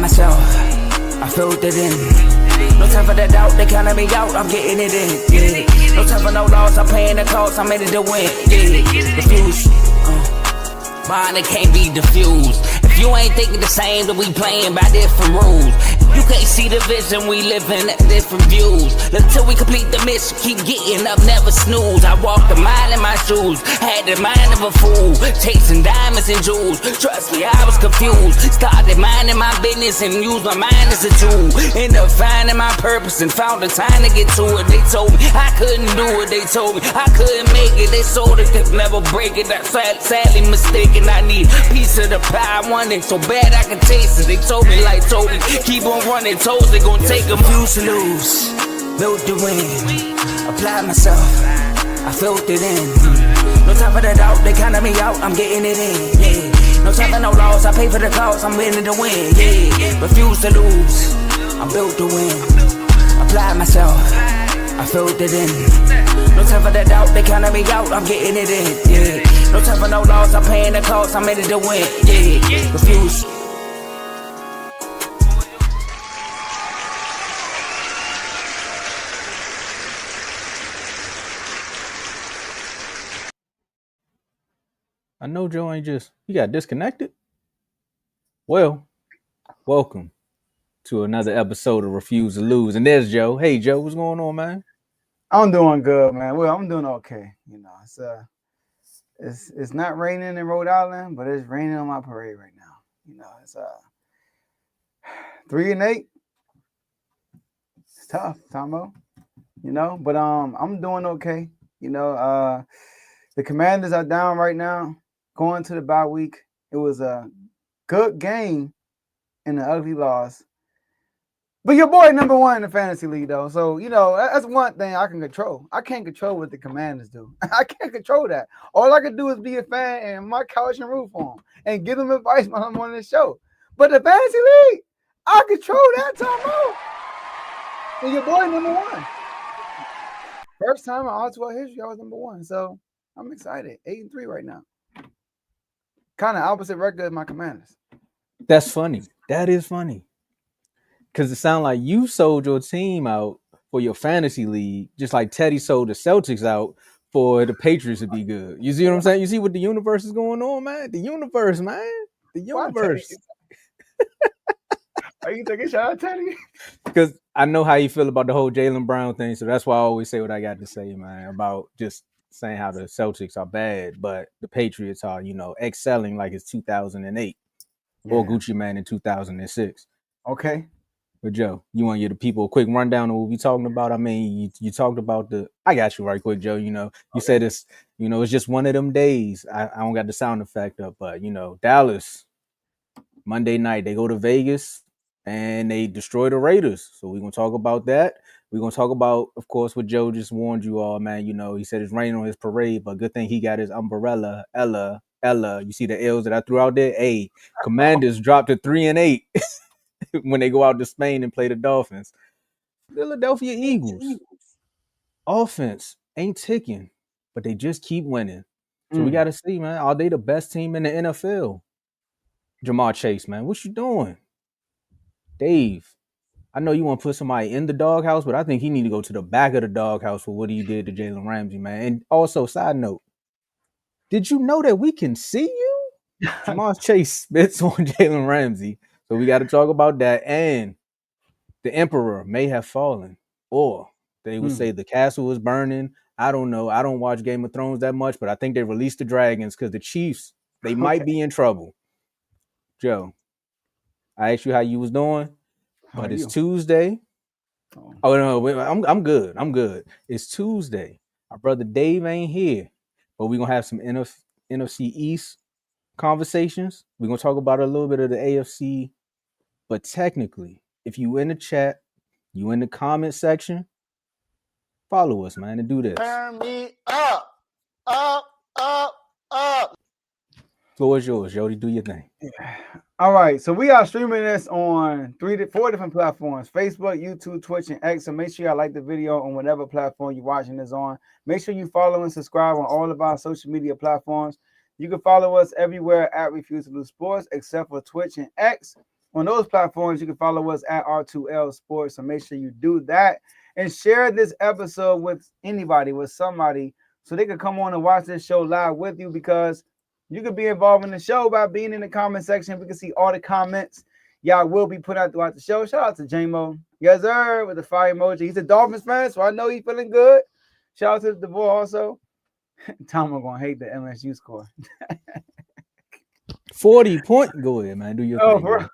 applied myself, I filled it in. No time for the doubt, they counted me out, I'm getting it in, yeah. No time for no loss, I'm paying the cost, I'm in it to win, yeah. Diffuse, mine, it can't be diffused. If you ain't thinking the same, then we playing by different rules. You can't see the vision, we living at different views. Until we complete the mission, keep getting up, never snooze. I walked a mile in my shoes, had the mind of a fool, chasing diamonds and jewels. Trust me, I was confused. Started minding my business and used my mind as a tool. Ended up finding my purpose and found the time to get to it. They told me I couldn't do it, they told me I couldn't make it. They sold it, could never break it. That's sadly mistaken. I need a piece of the pie, I want it so bad I can taste it. They told me like Toby, keep on running toes, they gon' take a few to lose. Built the win, applied myself, I filled it in. No time for the doubt, they counted me out, I'm getting it in, yeah. No time for no loss, I pay for the cost, I'm winning to win, yeah. Refuse to lose, I'm built to win. Applied myself, I filled it in. No time for the doubt, they counted me out, I'm getting it in, yeah. No time for no loss, I'm paying the cost, I'm in it to win, yeah. Refuse. I know Joe ain't he got disconnected. Well, welcome to another episode of Refuse to Lose. And there's Joe. Hey, Joe, what's going on, man? I'm doing good, man. Well, I'm doing okay. You know, it's not raining in Rhode Island, but it's raining on my parade right now. You know, it's 3-8. It's tough, Tomo. You know, but I'm doing okay. You know, the Commanders are down right now, going to the bye week. It was a good game and an ugly loss. But your boy number one in the fantasy league, though. So, you know, that's one thing I can control. I can't control what the Commanders do. I can't control that. All I can do is be a fan and my couch and root for them and give them advice when I'm on this show. But the fantasy league, I control that, Tomo. And your boy number one. First time in all 12 history, I was number one. So I'm excited. 8-3 right now. Kind of opposite record as my Commanders. That's funny. That is funny. Because it sounds like you sold your team out for your fantasy league, just like Teddy sold the Celtics out for the Patriots to be good. You see what I'm saying? You see what the universe is going on, man? The universe, man. The universe. Are you taking a shot at Teddy? Because I know how you feel about the whole Jaylen Brown thing, so that's why I always say what I got to say, man, about just saying how the Celtics are bad, but the Patriots are, you know, excelling like it's 2008 or Gucci Man in 2006. Okay. But Joe, you want to give the people a quick rundown of what we talking about? I mean, you talked about I got you right quick, Joe. You know, you said it's, you know, it's just one of them days. I don't got the sound effect up, but, you know, Dallas, Monday night, they go to Vegas and they destroy the Raiders. So we're going to talk about that. We're going to talk about, of course, what Joe just warned you all, man. You know, he said it's raining on his parade, but good thing he got his umbrella, Ella. You see the L's that I threw out there? Hey, Commanders dropped to 3-8. When they go out to Spain and play the Dolphins. Philadelphia Eagles. Offense ain't ticking, but they just keep winning. So we got to see, man, are they the best team in the NFL? Jamar Chase, man, what you doing? Dave, I know you want to put somebody in the doghouse, but I think he need to go to the back of the doghouse for what he did to Jalen Ramsey, man. And also, side note, did you know that we can see you? Jamar Chase spits on Jalen Ramsey. So we got to talk about that. And the emperor may have fallen, or they would say the castle was burning. I don't know. I don't watch Game of Thrones that much, but I think they released the dragons because the Chiefs, they might be in trouble. Joe, I asked you how you was doing, but it's Tuesday. Oh no, I'm good. I'm good. It's Tuesday. Our brother Dave ain't here, but we're gonna have some NFC East conversations. We're gonna talk about a little bit of the AFC. But technically, if you in the chat, you in the comment section, follow us, man, and do this. Turn me up. Floor is yours, Jody. Do your thing. All right, so we are streaming this on 4 different platforms: Facebook, YouTube, Twitch, and X. So make sure y'all like the video on whatever platform you're watching this on. Make sure you follow and subscribe on all of our social media platforms. You can follow us everywhere at Refuse to Lose Sports, except for Twitch and X. on those platforms. You can follow us at R2L Sports. So make sure you do that and share this episode with anybody, with somebody, so they can come on and watch this show live with you, because you can be involved in the show by being in the comment section. We can see all the comments y'all will be put out throughout the show. Shout out to J-Mo. Yes, sir, with the fire emoji. He's a Dolphins fan, so I know he's feeling good. Shout out to the boy also. Tom, I'm going to hate the MSU score. 40 point. Go ahead, man. Do your thing. Bro.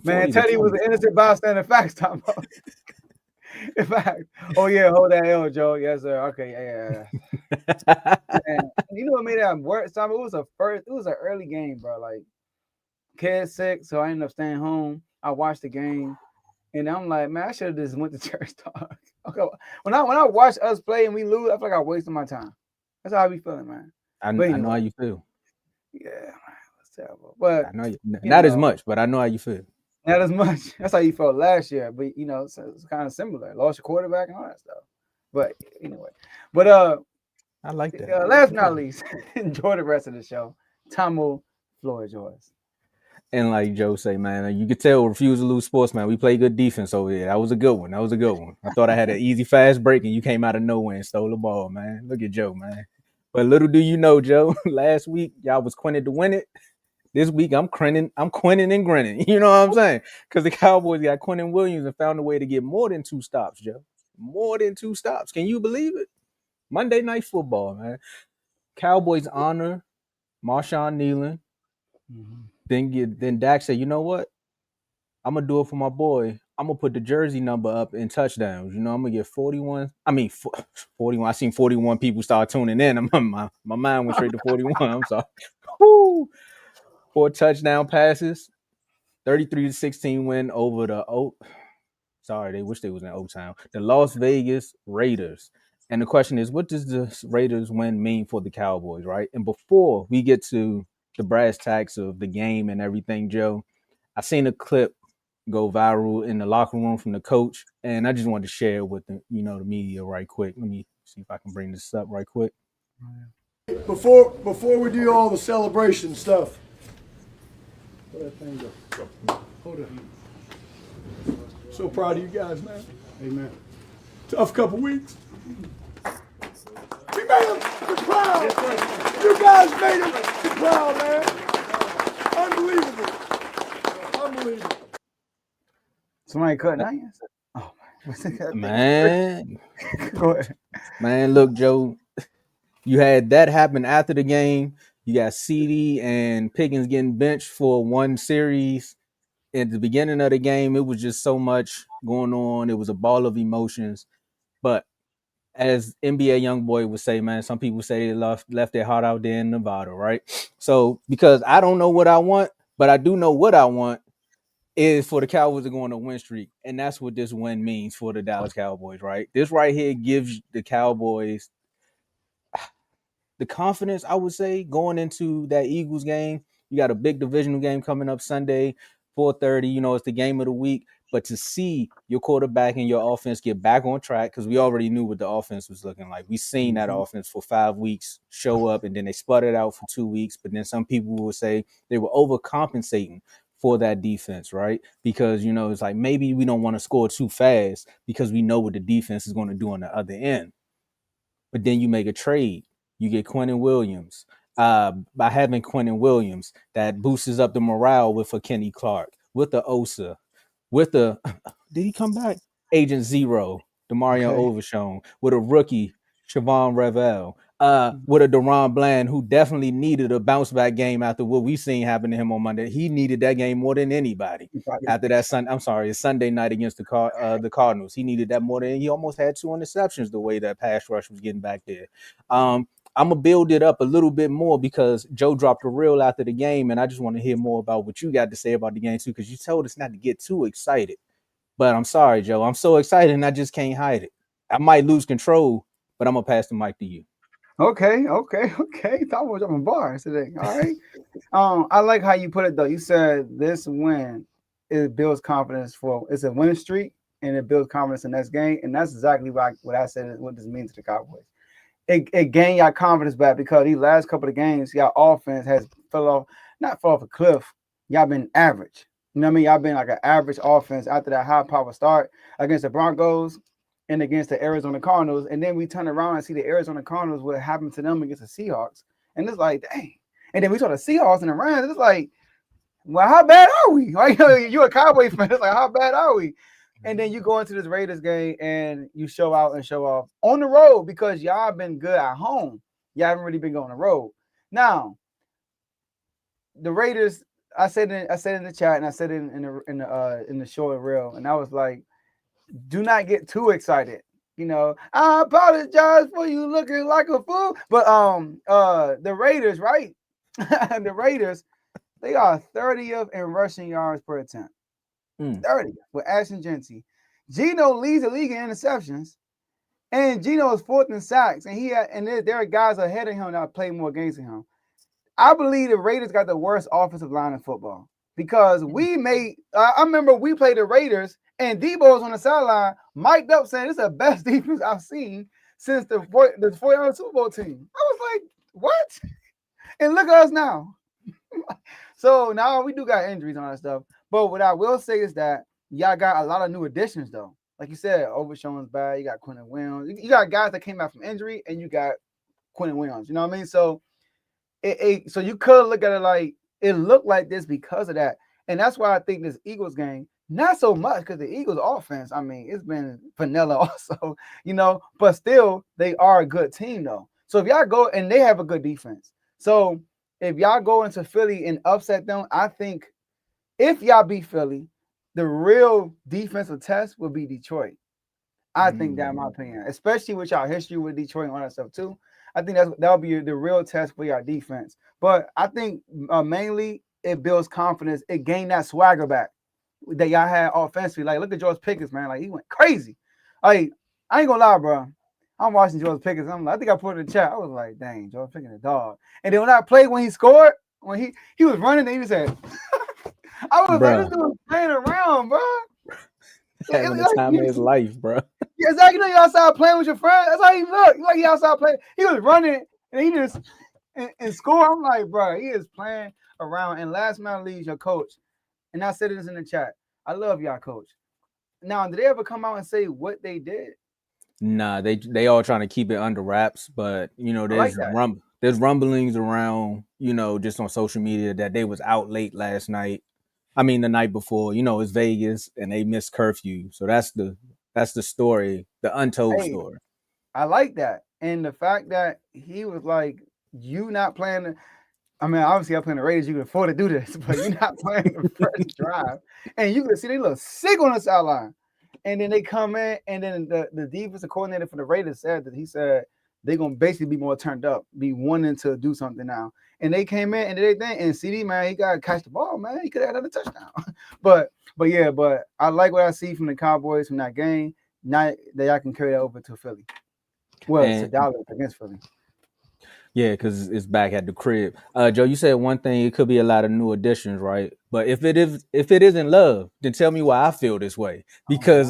Man, Teddy was an innocent bystander. Facts, Tom. In fact, oh yeah, hold that L, Joe. Yes, sir. Okay, yeah. Man, you know what made that worse? Tom, it was an early game, bro. Like, kid's sick, so I ended up staying home. I watched the game, and I'm like, man, I should have just went to church, dog. Okay, when I watch us play and we lose, I feel like I wasted my time. That's how I be feeling, man. I know how you feel. Yeah, man, it's terrible. But I know not as much, but I know how you feel. Not as much. That's how you felt last year, but it's kind of similar. Lost your quarterback and all that stuff. But anyway, I like that. Last but not least, enjoy the rest of the show. Tomo, floor is yours. And like Joe say, man, you could tell Refuse to Lose Sports, man. We play good defense over here. That was a good one. I thought I had an easy, fast break, and you came out of nowhere and stole the ball, man. Look at Joe, man. But little do you know, Joe, last week y'all was Quinted to win it. This week I'm Quinting and grinning. You know what I'm saying? Because the Cowboys got Quentin Williams and found a way to get more than 2 stops, Joe. More than 2 stops. Can you believe it? Monday Night Football, man. Cowboys honor Marshawn Nealon. Mm-hmm. Then Dak said, you know what? I'm going to do it for my boy. I'm going to put the jersey number up in touchdowns. I'm going to get 41. 41. I seen 41 people start tuning in. My mind went straight to 41. I'm sorry. Woo! 4 touchdown passes, 33-16 win over they wish they was in O-Town. The Las Vegas Raiders. And the question is, what does the Raiders win mean for the Cowboys, right? And before we get to the brass tacks of the game and everything, Joe, I seen a clip go viral in the locker room from the coach, and I just wanted to share it with the media right quick. Let me see if I can bring this up right quick. Before we do all the celebration stuff. Where that thing go? Hold it. So proud of you guys, man. Amen. Tough couple weeks. We made them proud. You guys made them proud, man. Unbelievable. Somebody cutting onions? Oh, man. Go ahead. Man, look, Joe, you had that happen after the game. You got CD and Pickens getting benched for one series. At the beginning of the game, it was just so much going on. It was a ball of emotions. But as NBA Youngboy would say, man, some people say they left their heart out there in Nevada, right? So because I don't know what I want, but I do know what I want is for the Cowboys to go on a win streak. And that's what this win means for the Dallas Cowboys, right? This right here gives the Cowboys the confidence, I would say, going into that Eagles game. You got a big divisional game coming up Sunday, 4:30. It's the game of the week. But to see your quarterback and your offense get back on track, because we already knew what the offense was looking like. We seen that offense for 5 weeks show up, and then they sputtered out for 2 weeks. But then some people will say they were overcompensating for that defense, right? Because, it's like maybe we don't want to score too fast because we know what the defense is going to do on the other end. But then you make a trade. You get Quentin Williams. By having Quentin Williams, that boosts up the morale with a Kenny Clark, with the Osa, with the did he come back? Agent Zero, Demarion Overshown, with a rookie, Siobhan Revel, with a Deron Bland, who definitely needed a bounce back game after what we seen happen to him on Monday. He needed that game more than anybody. After that Sunday night against the Cardinals. He needed that more than he almost had 2 interceptions the way that pass rush was getting back there. I'm going to build it up a little bit more because Joe dropped a reel after the game, and I just want to hear more about what you got to say about the game, too, because you told us not to get too excited. But I'm sorry, Joe. I'm so excited, and I just can't hide it. I might lose control, but I'm going to pass the mic to you. Okay. Thought we were jumping bars today. All right. I like how you put it, though. You said this win, it builds confidence it's a winning streak, and it builds confidence in the next game, and that's exactly what I said is what this means to the Cowboys. It gained y'all confidence back because these last couple of games, y'all offense has not fell off a cliff. Y'all been average. You know what I mean? Y'all been like an average offense after that high power start against the Broncos and against the Arizona Cardinals. And then we turn around and see the Arizona Cardinals, what happened to them against the Seahawks. And it's like, dang. And then we saw the Seahawks and the Rams. It's like, well, how bad are we? Like, you're a Cowboys fan. It's like, how bad are we? And then you go into this Raiders game and you show out and show off on the road because y'all been good at home. Y'all haven't really been going on the road. Now, the Raiders, I said in the chat and I said it in the short reel, and I was like, do not get too excited. You know, I apologize for you looking like a fool. But the Raiders, right? The Raiders, they are 30th in rushing yards per attempt. 30 with Ashton Genty. Geno leads the league in interceptions, and Geno is 4th in sacks, and there are guys ahead of him that play more games than him. I believe the Raiders got the worst offensive line in football because we made. I remember we played the Raiders, and Debo was on the sideline, mic'd up, saying it's the best defense I've seen since the 49ers Super Bowl team. I was like, what? And look at us now. So now we do got injuries on that stuff. But what I will say is that y'all got a lot of new additions, though. Like you said, Overshown's bad. You got Quentin Williams. You got guys that came out from injury, and you got Quentin Williams. You know what I mean? So, so you could look at it like it looked like this because of that. And that's why I think this Eagles game, not so much because the Eagles offense, I mean, it's been vanilla also, you know, but still, they are a good team, though. So if y'all go, and they have a good defense. So if y'all go into Philly and upset them, I think if y'all beat Philly, the real defensive test will be Detroit. I think that, in my opinion, especially with y'all history with Detroit and all that stuff too. I think that'll be the real test for your defense. But I think mainly it builds confidence. It gained that swagger back that y'all had offensively. Like, look at George Pickens, man. Like, he went crazy. Like, I ain't gonna lie, bro. I'm watching George Pickens. I think I put it in the chat. I was like, dang, George Pickens a dog. And then when I played when he scored, when he was running, and he said, I was like, this dude was playing around, bro. Having the time of his life, bro. Yeah, exactly. You know, you outside playing with your friends. That's how he looked. Like he outside playing. He was running and he just and score. I'm like, bro, he is playing around. And last but not least, your coach. And I said this in the chat. I love y'all, coach. Now, did they ever come out and say what they did? Nah, they all trying to keep it under wraps, but you know, there's rumblings around, you know, just on social media that they was out late last night. I mean, the night before, you know, it's Vegas and they missed curfew. So that's the story, the untold story. I like that. And the fact that he was like, you not playing I mean, obviously, I'm playing the Raiders. You can afford to do this, but you're not playing the first drive. And you can see they look sick on the sideline. And then they come in, and then the defensive coordinator for the Raiders said that he said they're going to basically be more turned up, be wanting to do something now. And they came in and did their thing. And CD, man, he got to catch the ball, man. He could have had another touchdown. but I like what I see from the Cowboys from that game. Now that I can carry that over to Philly. Well, to Dallas against Philly. Yeah, because it's back at the crib. Joe, you said one thing, it could be a lot of new additions, right? But if it isn't love, then tell me why I feel this way. Because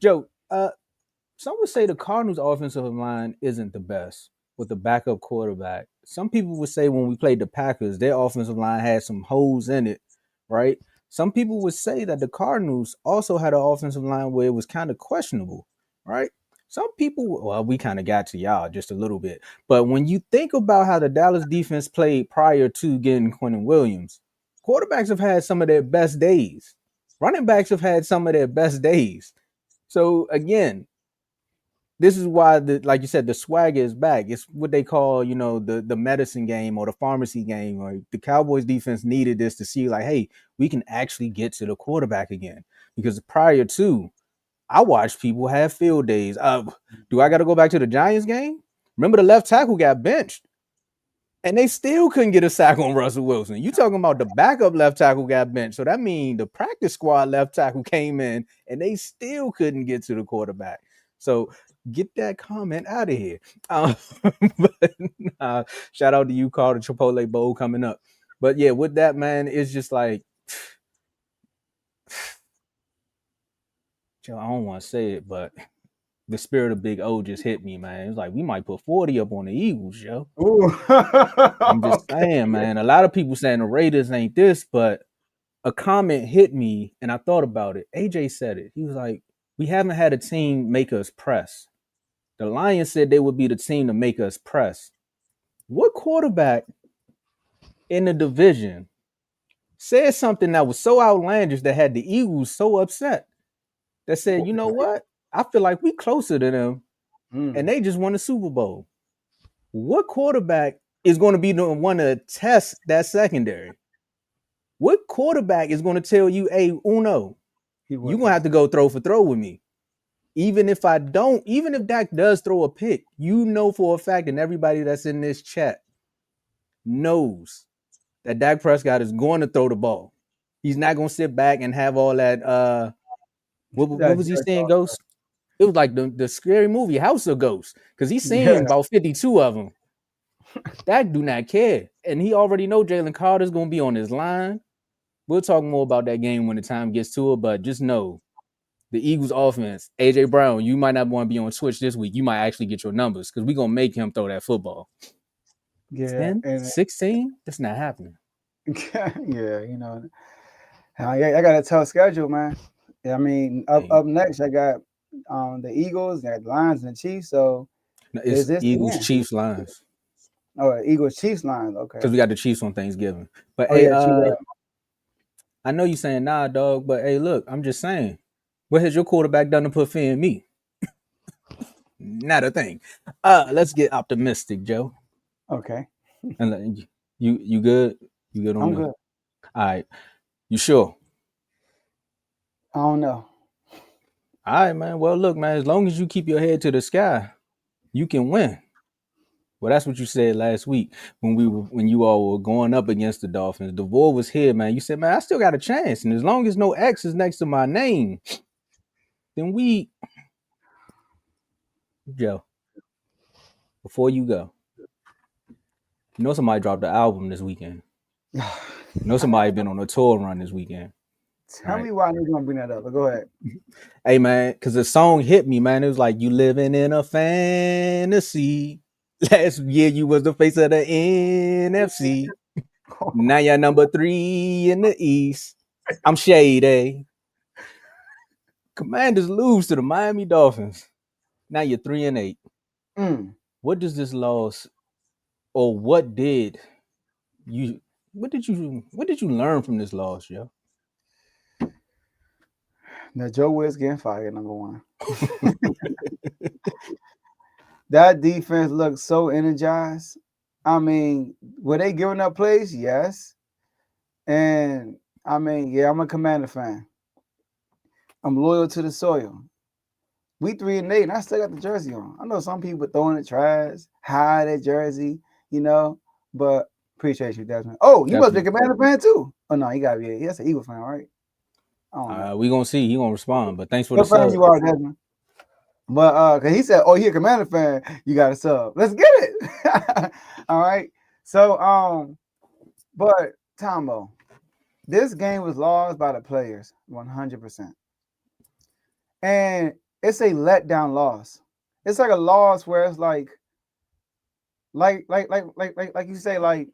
Joe, some would say the Cardinals' offensive line isn't the best with the backup quarterback. Some people would say when we played the Packers, their offensive line had some holes in it, right? Some people would say that the Cardinals also had an offensive line where it was kind of questionable, right? Some people, well, we kind of got to y'all just a little bit. But when you think about how the Dallas defense played prior to getting Quentin Williams, quarterbacks have had some of their best days. Running backs have had some of their best days. So, again, this is why, like you said, the swagger is back. It's what they call, you know, the medicine game or the pharmacy game. Or the Cowboys defense needed this to see, like, hey, we can actually get to the quarterback again. Because prior to, I watched people have field days. Do I got to go back to the Giants game? Remember the left tackle got benched, and they still couldn't get a sack on Russell Wilson. You talking about the backup left tackle got benched. So that means the practice squad left tackle came in, and they still couldn't get to the quarterback. So get that comment out of here. But shout out to you, Carl, the Chipotle Bowl coming up. But yeah, with that, man, it's just like, I don't want to say it, but the spirit of Big O just hit me, man. It's like we might put 40 up on the Eagles, yo. I'm just saying, man. A lot of people saying the Raiders ain't this, but a comment hit me and I thought about it. AJ said it. He was like, we haven't had a team make us press. The Lions said they would be the team to make us press. What quarterback in the division said something that was so outlandish that had the Eagles so upset that said, you know what? I feel like we closer to them and they just won the Super Bowl. What quarterback is going to be the one to test that secondary? What quarterback is going to tell you, hey, Uno, you're going to have to go throw for throw with me? Even if Dak does throw a pick, you know for a fact, and everybody that's in this chat knows that Dak Prescott is going to throw the ball. He's not going to sit back and have all that. What was he saying, Ghost? It was like the scary movie House of Ghosts, because he's seeing about 52 of them. Dak do not care. And he already know Jalen Carter's going to be on his line. We'll talk more about that game when the time gets to it, but just know the Eagles offense, AJ Brown, you might not want to be on Twitch this week. You might actually get your numbers because we're going to make him throw that football. Yeah. 10, 16? That's not happening. Yeah, you know. I got a tough schedule, man. I mean, up next, I got the Eagles, the Lions, and the Chiefs. So it's Eagles, Chiefs, Lions. Oh, Eagles, Chiefs, Lions. Okay. Because we got the Chiefs on Thanksgiving. But I know you saying nah, dog. But hey, look, I'm just saying, what has your quarterback done to put fear in me? Not a thing. Let's get optimistic, Joe. Okay. And you good? You good on I'm that? good. All right. You sure? I don't know. All right, man. Well, look, man, as long as you keep your head to the sky, you can win. Well, that's what you said last week when you all were going up against the Dolphins. DeVore was here, man. You said, man, I still got a chance. And as long as no X is next to my name, then Joe, before you go, you know somebody dropped the album this weekend. You know somebody been on a tour run this weekend. Tell me why you're gonna bring that up. But go ahead. Hey, man, because the song hit me, man. It was like, you living in a fantasy. Last year you was the face of the NFC. Now you're number 3 in the East. I'm shady. Commanders lose to the Miami Dolphins. Now you're 3-8. What does this loss, or what did you learn from this loss, Joe? Now Joe Witt's getting fired, number one. That defense looks so energized. I mean, were they giving up plays? Yes. And I mean, yeah, I'm a Commander fan. I'm loyal to the soil. We 3-8, and I still got the jersey on. I know some people throwing the trash, hide that jersey, you know, but appreciate you, Desmond. Oh, you must be a Commander fan too. Oh no, he gotta be. He's an Eagle fan, right? We gonna see. He gonna respond, but thanks for what the sub. You are, Desmond. But cause he said, "Oh, he a Commander fan. You got a sub. Let's get it." All right. So, but Tombo, this game was lost by the players, 100%, and it's a letdown loss. It's like a loss where it's like you say, like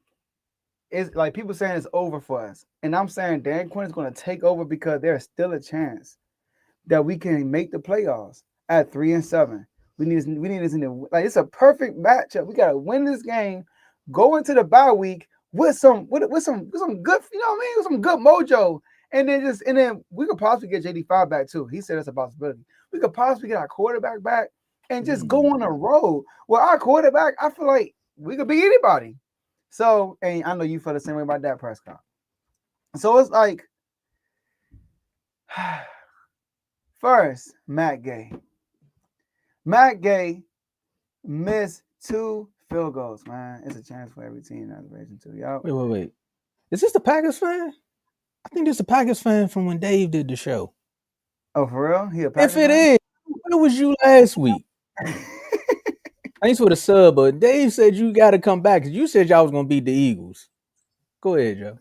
it's like people saying it's over for us, and I'm saying Dan Quinn is going to take over because there's still a chance that we can make the playoffs at 3-7. We need this in the, like, it's a perfect matchup. We gotta win this game, go into the bye week with some good, you know what I mean, with some good mojo, and then we could possibly get JD5 back too. He said that's a possibility. We could possibly get our quarterback back and just go on a road. Well, our quarterback, I feel like we could beat anybody. So, and I know you feel the same way about Dak Prescott. So it's like, first, Matt Gay. Matt Gay missed 2 field goals, man. It's a chance for every team in that division too. Y'all. Wait. Is this the Packers fan? I think this is a Packers fan from when Dave did the show. Oh, for real? He a Packers If it fan? is, where was you last week? Thanks for the sub, but Dave said you got to come back because you said y'all was going to beat the Eagles. Go ahead, Joe.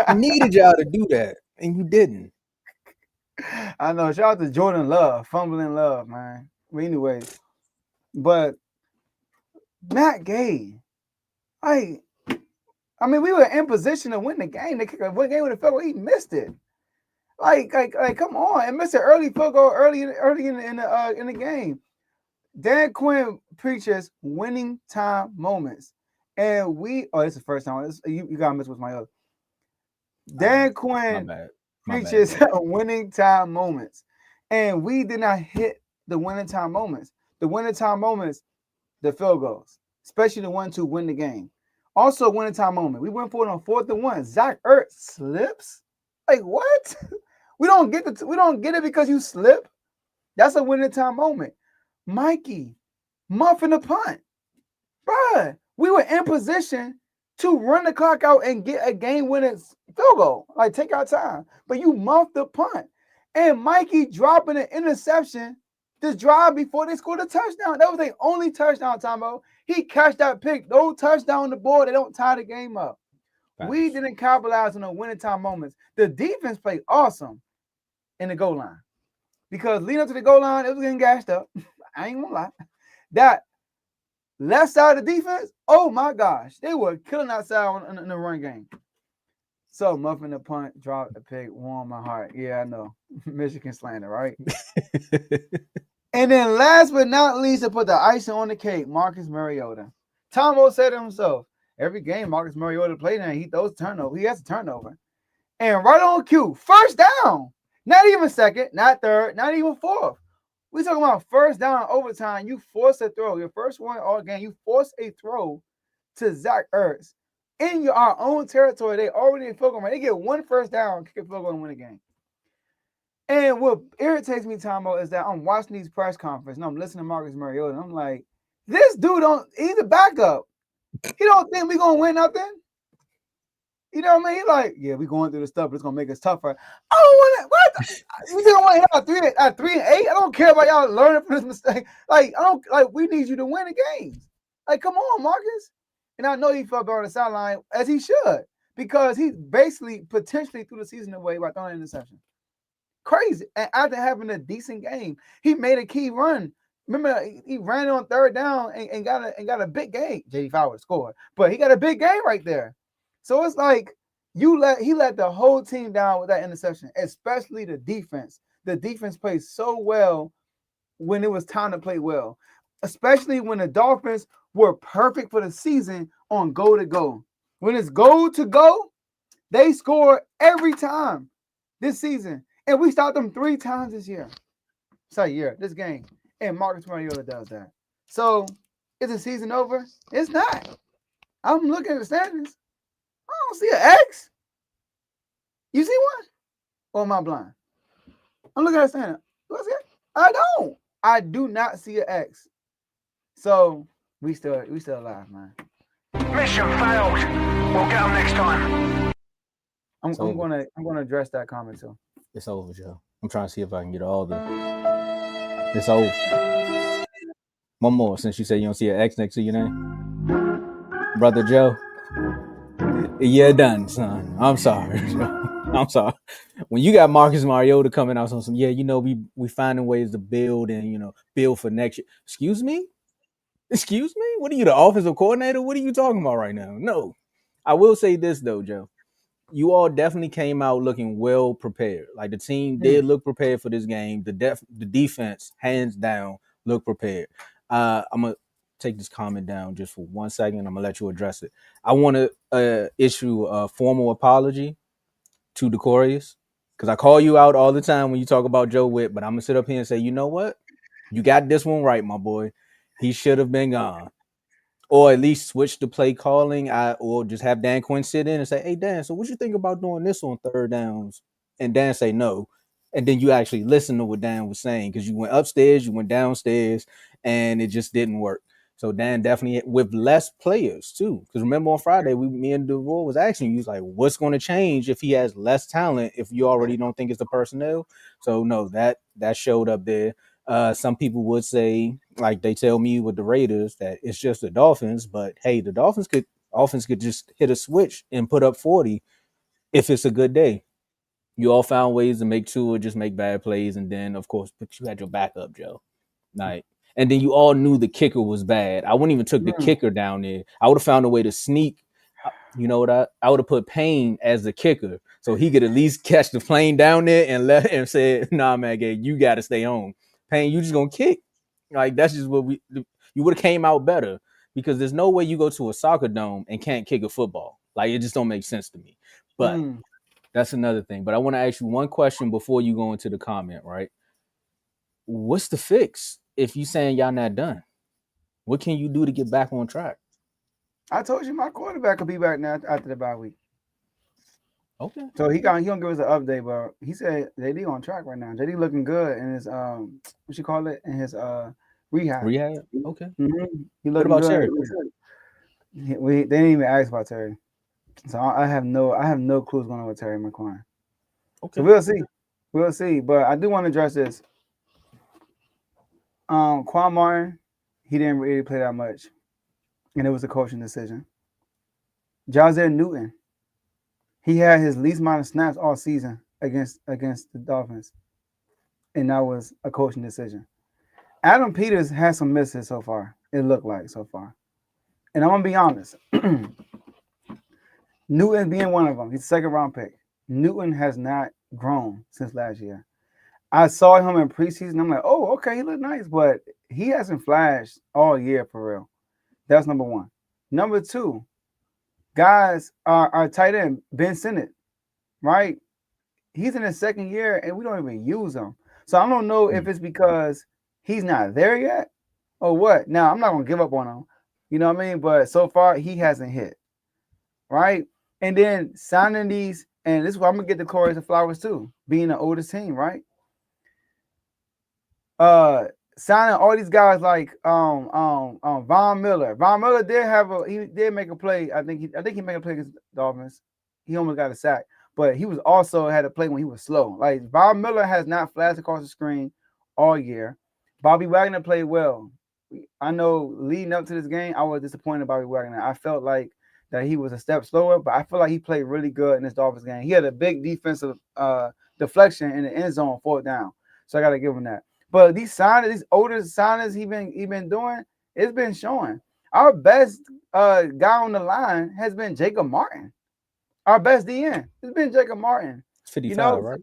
I needed y'all to do that, and you didn't. I know. Shout out to Jordan Love, fumbling Love, man. But anyways, but Matt Gay, all I mean, we were in position to win the game. They kicked a game with a field goal. He missed it. Like, come on, and missed an early field goal early in the game. Dan Quinn preaches winning time moments, and we. Oh, it's the first time. You gotta miss what's my other. Dan Quinn preaches winning time moments, and we did not hit the winning time moments. The winning time moments, the field goals, especially the one to win the game. Also, winning time moment. We went for it on 4th and 1. Zach Ertz slips. Like what? We don't get it because you slip. That's a winning time moment. Mikey, muffin the punt. Bruh, we were in position to run the clock out and get a game-winning field goal. Like, take our time. But you muffed the punt. And Mikey dropping an interception to drive before they scored a touchdown. That was their only touchdown, Tombo. He catched that pick. No touchdown on the board. They don't tie the game up. Thanks. We didn't capitalize on the winning time moments. The defense played awesome in the goal line. Because leading up to the goal line, it was getting gashed up. I ain't gonna lie. That left side of the defense, oh my gosh, they were killing outside in the run game. So muffin the punt, drop the pick, warm my heart. Yeah, I know. Michigan slander, right? And then last but not least, to put the icing on the cake, Marcus Mariota. Tomo said to himself, every game Marcus Mariota played in, he throws turnover. He has a turnover. And right on cue, first down. Not even second, not third, not even fourth. We talking about first down overtime. You force a throw. Your first one all game, you force a throw to Zach Ertz in our own territory. They already in field goal. They get one first down, kick a field goal, and win the game. And what irritates me, Tomo, is that I'm watching these press conferences and I'm listening to Marcus Mariota. And I'm like, this dude he's a backup. He don't think we gonna win nothing. You know what I mean? He's like, yeah, we going through this stuff, but it's gonna make us tougher. I don't want it. What? You think I want to hit at 3 and 8? I don't care about y'all learning from this mistake. Like, we need you to win the games. Like, come on, Marcus. And I know he felt better on the sideline, as he should, because he basically potentially threw the season away by throwing an interception. Crazy. And after having a decent game, he made a key run. Remember, he ran on third down and got a big game. J.D. Fowler scored, but he got a big game right there. So it's like he let the whole team down with that interception, especially the defense. The defense played so well when it was time to play well, especially when the Dolphins were perfect for the season on goal to go. When it's goal to go, they score every time this season. And we stopped them 3 times this year. This game. And Marcus Mariota does that. So, is the season over? It's not. I'm looking at the standings. I don't see an X. You see one? Or am I blind? I'm looking at the standings. Do I see it? I don't. I do not see an X. So, we still alive, man. Mission failed. We'll get them next time. I'm gonna address that comment too. It's over, Joe. I'm trying to see if I can get all the. It's over. One more, since you said you don't see an X next to your name, Brother Joe. You're done, son. I'm sorry, Joe. I'm sorry. When you got Marcus Mariota coming out on some, we finding ways to build and build for next year. Excuse me. What are you, the offensive coordinator? What are you talking about right now? No. I will say this though, Joe. You all definitely came out looking well prepared. Like the team did look prepared for this game. The defense, hands down, looked prepared. I'm gonna take this comment down just for 1 second. I'm gonna let you address it. I want to issue a formal apology to Decorius because I call you out all the time when you talk about Joe Witt, but I'm gonna sit up here and say, you know what? You got this one right, my boy. He should have been gone. Or at least switch the play calling, or just have Dan Quinn sit in and say, hey, Dan, so what you think about doing this on third downs? And Dan say no. And then you actually listen to what Dan was saying because you went upstairs, you went downstairs, and it just didn't work. So Dan definitely, with less players too. Because remember on Friday, me and DeVore was asking you, like, what's going to change if he has less talent if you already don't think it's the personnel? So no, that showed up there. Some people would say, like they tell me with the Raiders, that it's just the Dolphins. But hey, the Dolphins could just hit a switch and put up 40 if it's a good day. You all found ways to make Tua just make bad plays, and then of course, but you had your backup, Joe. Like, and then you all knew the kicker was bad. I wouldn't even took the kicker down there. I would have found a way to sneak. You know what? I would have put Payne as the kicker, so he could at least catch the plane down there and let him say, "Nah, man, Gabe, you got to stay home. Payne, you just gonna kick." Like that's just what you would have came out better because there's no way you go to a soccer dome and can't kick a football. Like it just don't make sense to me. But that's another thing. But I want to ask you one question before you go into the comment. Right? What's the fix if you saying y'all not done? What can you do to get back on track? I told you my quarterback will be back now after the bye week. Okay. So he gonna give us an update, but he said JD on track right now. JD looking good in his what you call it, in his rehab. Rehab. Okay. Mm-hmm. He What looking about good. Terry? They didn't even ask about Terry, so I have no clue what's going on with Terry McLaurin. Okay. So we'll see. But I do want to address this. Quan Martin, he didn't really play that much, and it was a coaching decision. Jazier Newton, he had his least amount of snaps all season against the Dolphins, and that was a coaching decision. Adam Peters had some misses so far. It looked like so far, and I'm gonna be honest. Newton being one of them, he's a second round pick. Newton has not grown since last year. I saw him in preseason. I'm like, oh, okay, he looked nice, but he hasn't flashed all year for real. That's number one. Number two, guys are tight end, Ben Sinnott, right? He's in his second year and we don't even use him. So I don't know if it's because he's not there yet or what. Now, I'm not going to give up on him. You know what I mean? But so far, he hasn't hit, right? And then signing these, and this is where I'm going to get the chorus of flowers too, being the oldest team, right? Signing all these guys like Von Miller. Von Miller did make a play. I think he made a play against the Dolphins. He almost got a sack, but he was also had a play when he was slow. Like Von Miller has not flashed across the screen all year. Bobby Wagner played well. I know leading up to this game, I was disappointed in Bobby Wagner. I felt like that he was a step slower, but I feel like he played really good in this Dolphins game. He had a big defensive deflection in the end zone, 4th down. So I got to give him that. But these older signings he been doing, it's been showing. Our best guy on the line has been Jacob Martin. Our best DN has been Jacob Martin. 55, right?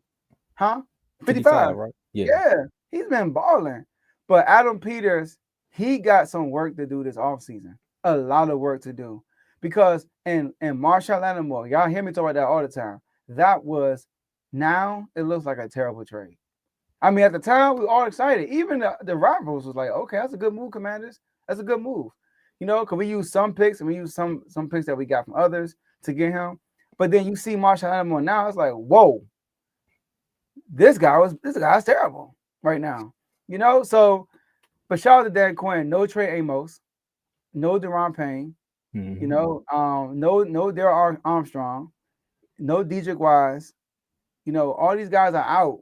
Huh? 55, right? Yeah, he's been balling. But Adam Peters, he got some work to do this offseason. A lot of work to do. Because and Marshall Lattimore, y'all hear me talk about that all the time. That was, now it looks like a terrible trade. I mean, at the time, we were all excited. Even the rivals was like, okay, that's a good move, Commanders. That's a good move. You know, because we use some picks and we use some picks that we got from others to get him. But then you see Marshall Lattimore now, it's like, whoa, this guy's terrible right now. You know, so, but shout out to Dan Quinn. No Trey Amos, no Deron Payne, you know, no Daryl Armstrong, no Dedrick Wise. You know, all these guys are out.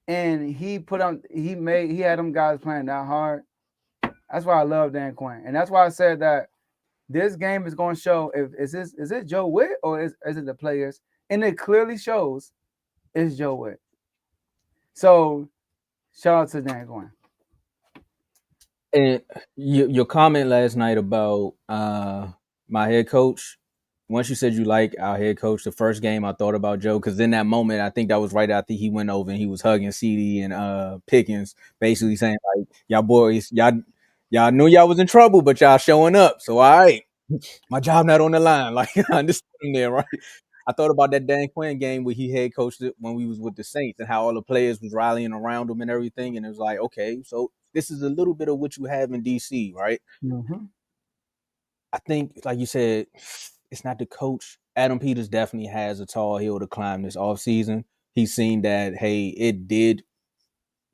And he had them guys playing that hard. That's why I love Dan Quinn. And that's why I said that this game is going to show is it Joe Witt or is it the players? And it clearly shows it's Joe Witt. So shout out to Dan Quinn. And your comment last night about my head coach, once you said you like our head coach, the first game I thought about Joe, because in that moment, I think that was right after he went over and he was hugging CD and Pickens, basically saying like, y'all boys, y'all knew y'all was in trouble, but y'all showing up. So all right, my job not on the line. Like I understand there, right? I thought about that Dan Quinn game where he head coached it when we was with the Saints and how all the players was rallying around him and everything. And it was like, okay, so this is a little bit of what you have in DC, right? Mm-hmm. I think, like you said, it's not the coach. Adam Peters definitely has a tall hill to climb this offseason. He's seen that, hey, it did.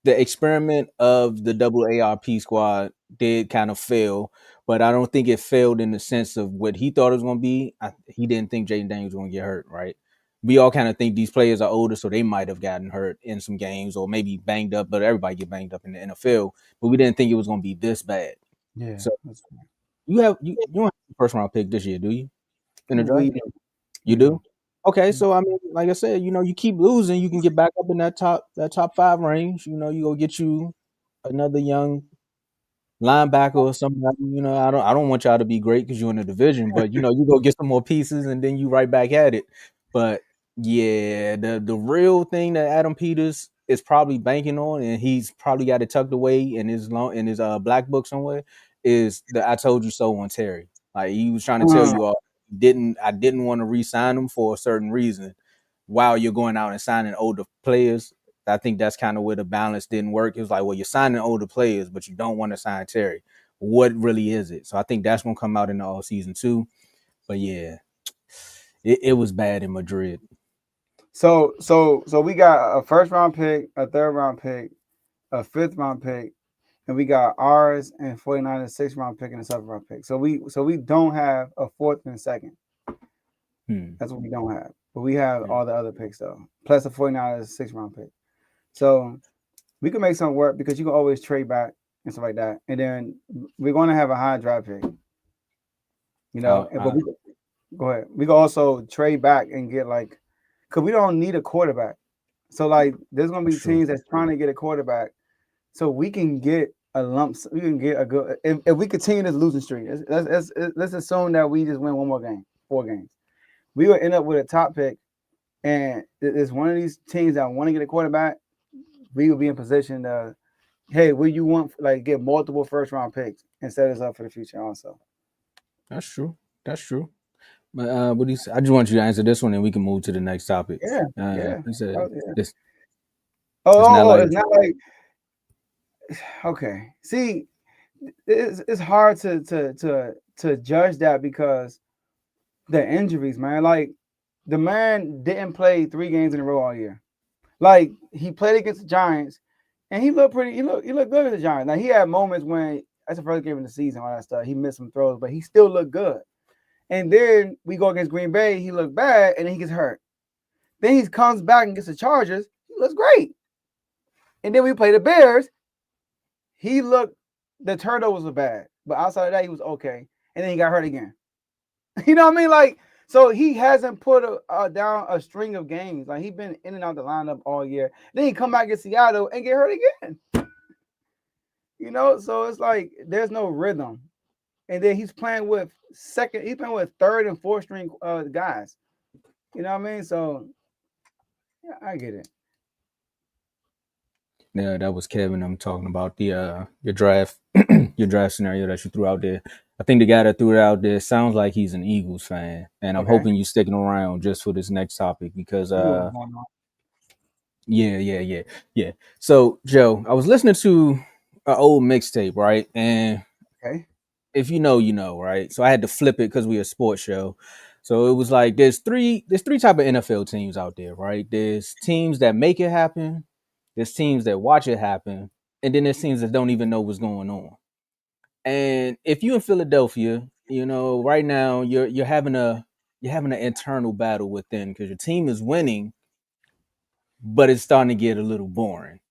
The experiment of the AARP squad did kind of fail, but I don't think it failed in the sense of what he thought it was going to be. He didn't think Jaden Daniels was going to get hurt, right? We all kind of think these players are older, so they might have gotten hurt in some games or maybe banged up, but everybody get banged up in the NFL. But we didn't think it was going to be this bad. Yeah. So you don't have a first round pick this year, do you? In the draft? You do? Okay, so I mean, like I said, you know, you keep losing, you can get back up in that top 5 range. You know, you go get you another young linebacker or somebody. You know, I don't want y'all to be great because you're in the division, but you know, you go get some more pieces and then you right back at it. But yeah, the real thing that Adam Peters is probably banking on, and he's probably got it tucked away in his black book somewhere, is the "I told you so" on Terry. Like he was trying to tell you all, I didn't want to re-sign him for a certain reason. While you're going out and signing older players, I think that's kind of where the balance didn't work. It was like, well, you're signing older players, but you don't want to sign Terry. What really is it? So I think that's gonna come out in the all season too. But yeah, it was bad in Madrid. So we got a first round pick, a third round pick, a fifth round pick, and we got ours and 49ers sixth round pick and a seventh round pick. So we don't have a fourth and a second. That's what we don't have. But we have all the other picks though. Plus the 49ers sixth round pick. So we can make something work because you can always trade back and stuff like that. And then we're going to have a high draft pick. You know, but go ahead. We can also trade back and get like, because we don't need a quarterback. So like, there's going to be teams that's trying to get a quarterback, so we can get a lump. We can get a good. If we continue this losing streak, let's assume that we just win one more game, 4 games. We will end up with a top pick, and it's one of these teams that want to get a quarterback. We will be in position to, hey, will you want like get multiple first round picks and set us up for the future also. That's true. That's true. But what do you say? I just want you to answer this one, and we can move to the next topic. Yeah. He said, It's not like not like. Okay. See, it's hard to judge that because the injuries, man. Like the man didn't play 3 games in a row all year. Like he played against the Giants, and he looked pretty. He looked good with the Giants. Now he had moments when that's the first game of the season, all that stuff. He missed some throws, but he still looked good. And then we go against Green Bay. He looked bad, and then he gets hurt. Then he comes back and gets the Chargers. He looks great. And then we play the Bears. He looked. The turnovers were bad, but outside of that, he was okay. And then he got hurt again. You know what I mean? Like, so he hasn't put down a string of games. Like, he's been in and out the lineup all year. Then he come back in Seattle and get hurt again. You know, so it's like there's no rhythm. And then he's playing with third and fourth string guys. You know what I mean? So, yeah, I get it. Yeah, that was Kevin. I'm talking about the your draft your draft scenario that you threw out there. I think the guy that threw it out there sounds like he's an Eagles fan, and I'm hoping you're sticking around just for this next topic because yeah. So Joe, I was listening to an old mixtape, right? And if you know, you know, right? So I had to flip it because we're a sports show. So it was like there's three type of NFL teams out there, right? There's teams that make it happen. There's teams that watch it happen, and then there's teams that don't even know what's going on. And if you're in Philadelphia, you know, right now you're having an internal battle within because your team is winning, but it's starting to get a little boring.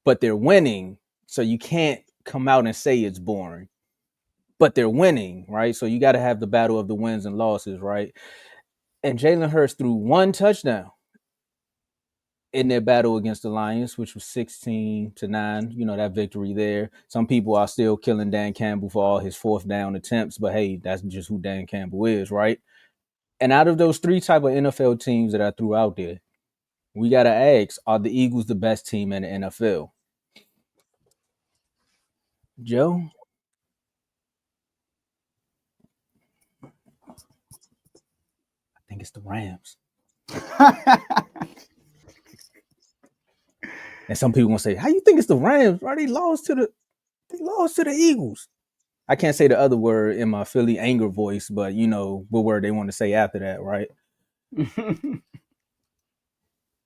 But they're winning, so you can't come out and say it's boring. But they're winning, right? So you got to have the battle of the wins and losses, right? And Jalen Hurts threw 1 touchdown in their battle against the Lions, which was 16-9, you know, that victory there. Some people are still killing Dan Campbell for all his 4th down attempts, but hey, that's just who Dan Campbell is, right? And out of those 3 type of NFL teams that I threw out there, we got to ask, are the Eagles the best team in the NFL? Joe? I think it's the Rams. And some people gonna say, "How you think it's the Rams? Right? They lost to the Eagles." I can't say the other word in my Philly anger voice, but you know what word they want to say after that, right?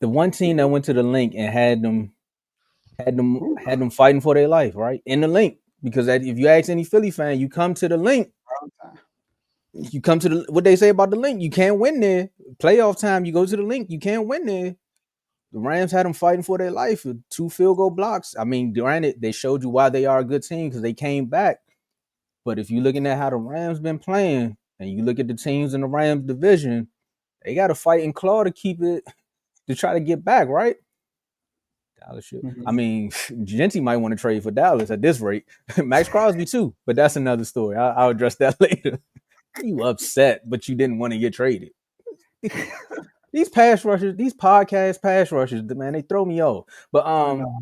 The one team that went to the link and had them fighting for their life, right? In the link, because if you ask any Philly fan, you come to the link. You come to what they say about the link. You can't win there. Playoff time, you go to the link. You can't win there. The Rams had them fighting for their life with 2 field goal blocks. I mean, granted, they showed you why they are a good team because they came back. But if you're looking at how the Rams been playing and you look at the teams in the Rams division, they got to fight and claw to keep it, to try to get back, right? Dallas shit. Mhm. I mean, Genty might want to trade for Dallas at this rate. Max Crosby too, but that's another story. I'll address that later. You upset, but you didn't want to get traded. These pass rushers, these podcast pass rushers, man, they throw me off. But I know.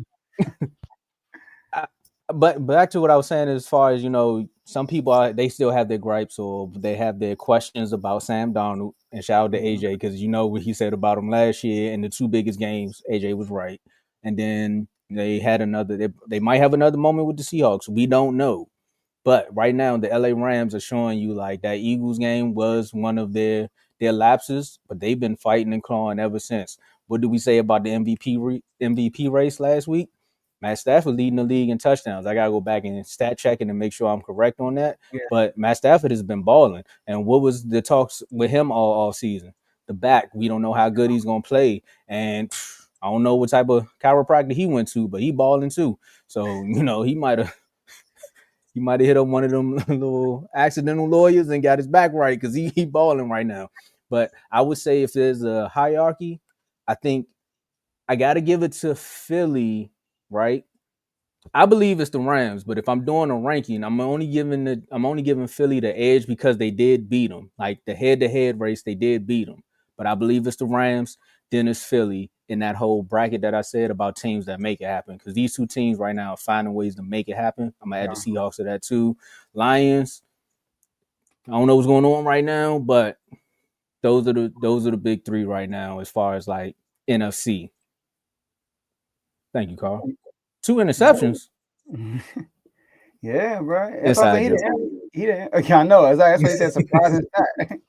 but back to what I was saying, as far as some people they still have their gripes or they have their questions about Sam Darnold. And shout out to AJ, because what he said about him last year in the two biggest games. AJ was right, and then they had another. They might have another moment with the Seahawks. We don't know, but right now the LA Rams are showing you like that Eagles game was one of their lapses, but they've been fighting and clawing ever since. What did we say about the MVP race last week? Matt Stafford leading the league in touchdowns. I gotta go back and stat checking and make sure I'm correct on that. Yeah. But Matt Stafford has been balling. And what was the talks with him all season? The back. We don't know how good he's gonna play. And I don't know what type of chiropractor he went to, but he balling too. So, he might have hit up one of them little accidental lawyers and got his back right, because he balling right now. But I would say if there's a hierarchy, I think I gotta give it to Philly. Right, I believe it's the Rams, but if I'm doing a ranking, I'm only giving Philly the edge because they did beat them. Like the head-to-head race, they did beat them. But I believe it's the Rams, then it's Philly in that whole bracket that I said about teams that make it happen. Because these two teams right now are finding ways to make it happen. I'm gonna add the Seahawks to that too. Lions, I don't know what's going on right now, but those are the big three right now as far as like NFC. Thank you, Carl. 2 interceptions. Yeah, bro. It's he didn't. Okay, I know. That's why he said surprising stat.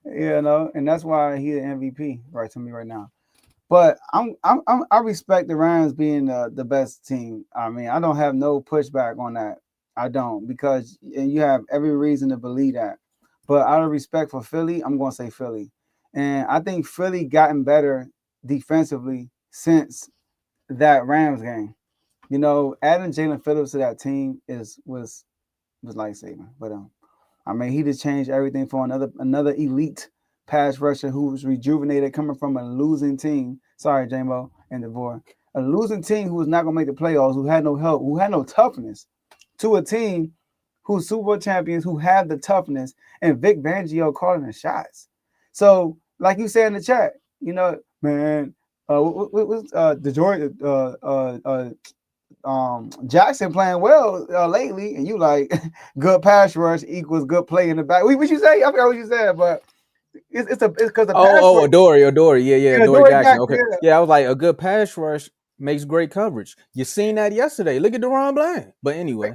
And that's why he's an MVP right to me right now. But I respect the Rams being the best team. I mean, I don't have no pushback on that. I don't, because you have every reason to believe that. But out of respect for Philly, I'm going to say Philly. And I think Philly gotten better defensively since that Rams game. Adding Jalen Phillips to that team was life-saving. But I mean, he just changed everything for another elite pass rusher who was rejuvenated, coming from a losing team. Sorry, J-Mo and DeVore. A losing team who was not going to make the playoffs, who had no help, who had no toughness, to a team who's Super Bowl champions, who have the toughness, and Vic Fangio calling the shots. So, like you said in the chat, man, Jackson playing well lately, and you like good pass rush equals good play in the back. What you say? I forgot what you said, but it's because of Adoree, yeah, Adoree Jackson. Okay, yeah. I was like, a good pass rush makes great coverage. You seen that yesterday? Look at Deron Bland. But anyway,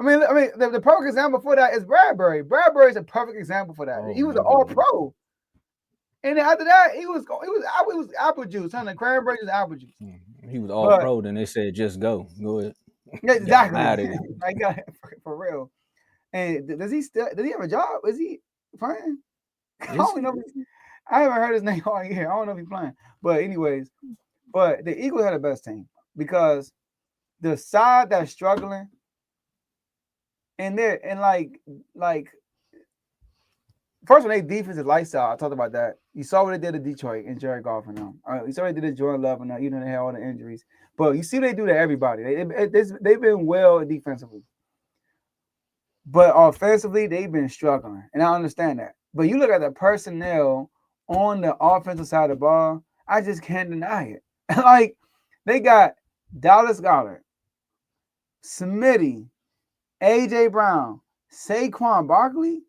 I mean, the perfect example for that is Bradbury. Bradbury is a perfect example for that. He was an All-Pro. And then after that, he was apple juice, huh? The cranberry was apple juice. He was All-Pro. Then they said, just go ahead. Exactly. For real. And does he have a job? Is he playing? I don't know. I haven't heard his name all year. I don't know if he's playing. But anyways, the Eagles had the best team because the side that's struggling, and first one, their defense is lifestyle. I talked about that. You saw what they did to Detroit and Jared Goff and them. You saw what they did to Jordan Love and them, even though they had all the injuries. But you see what they do to everybody. They've been well defensively. But offensively, they've been struggling. And I understand that. But you look at the personnel on the offensive side of the ball, I just can't deny it. Like, they got Dallas Goedert, Smitty, A.J. Brown, Saquon Barkley.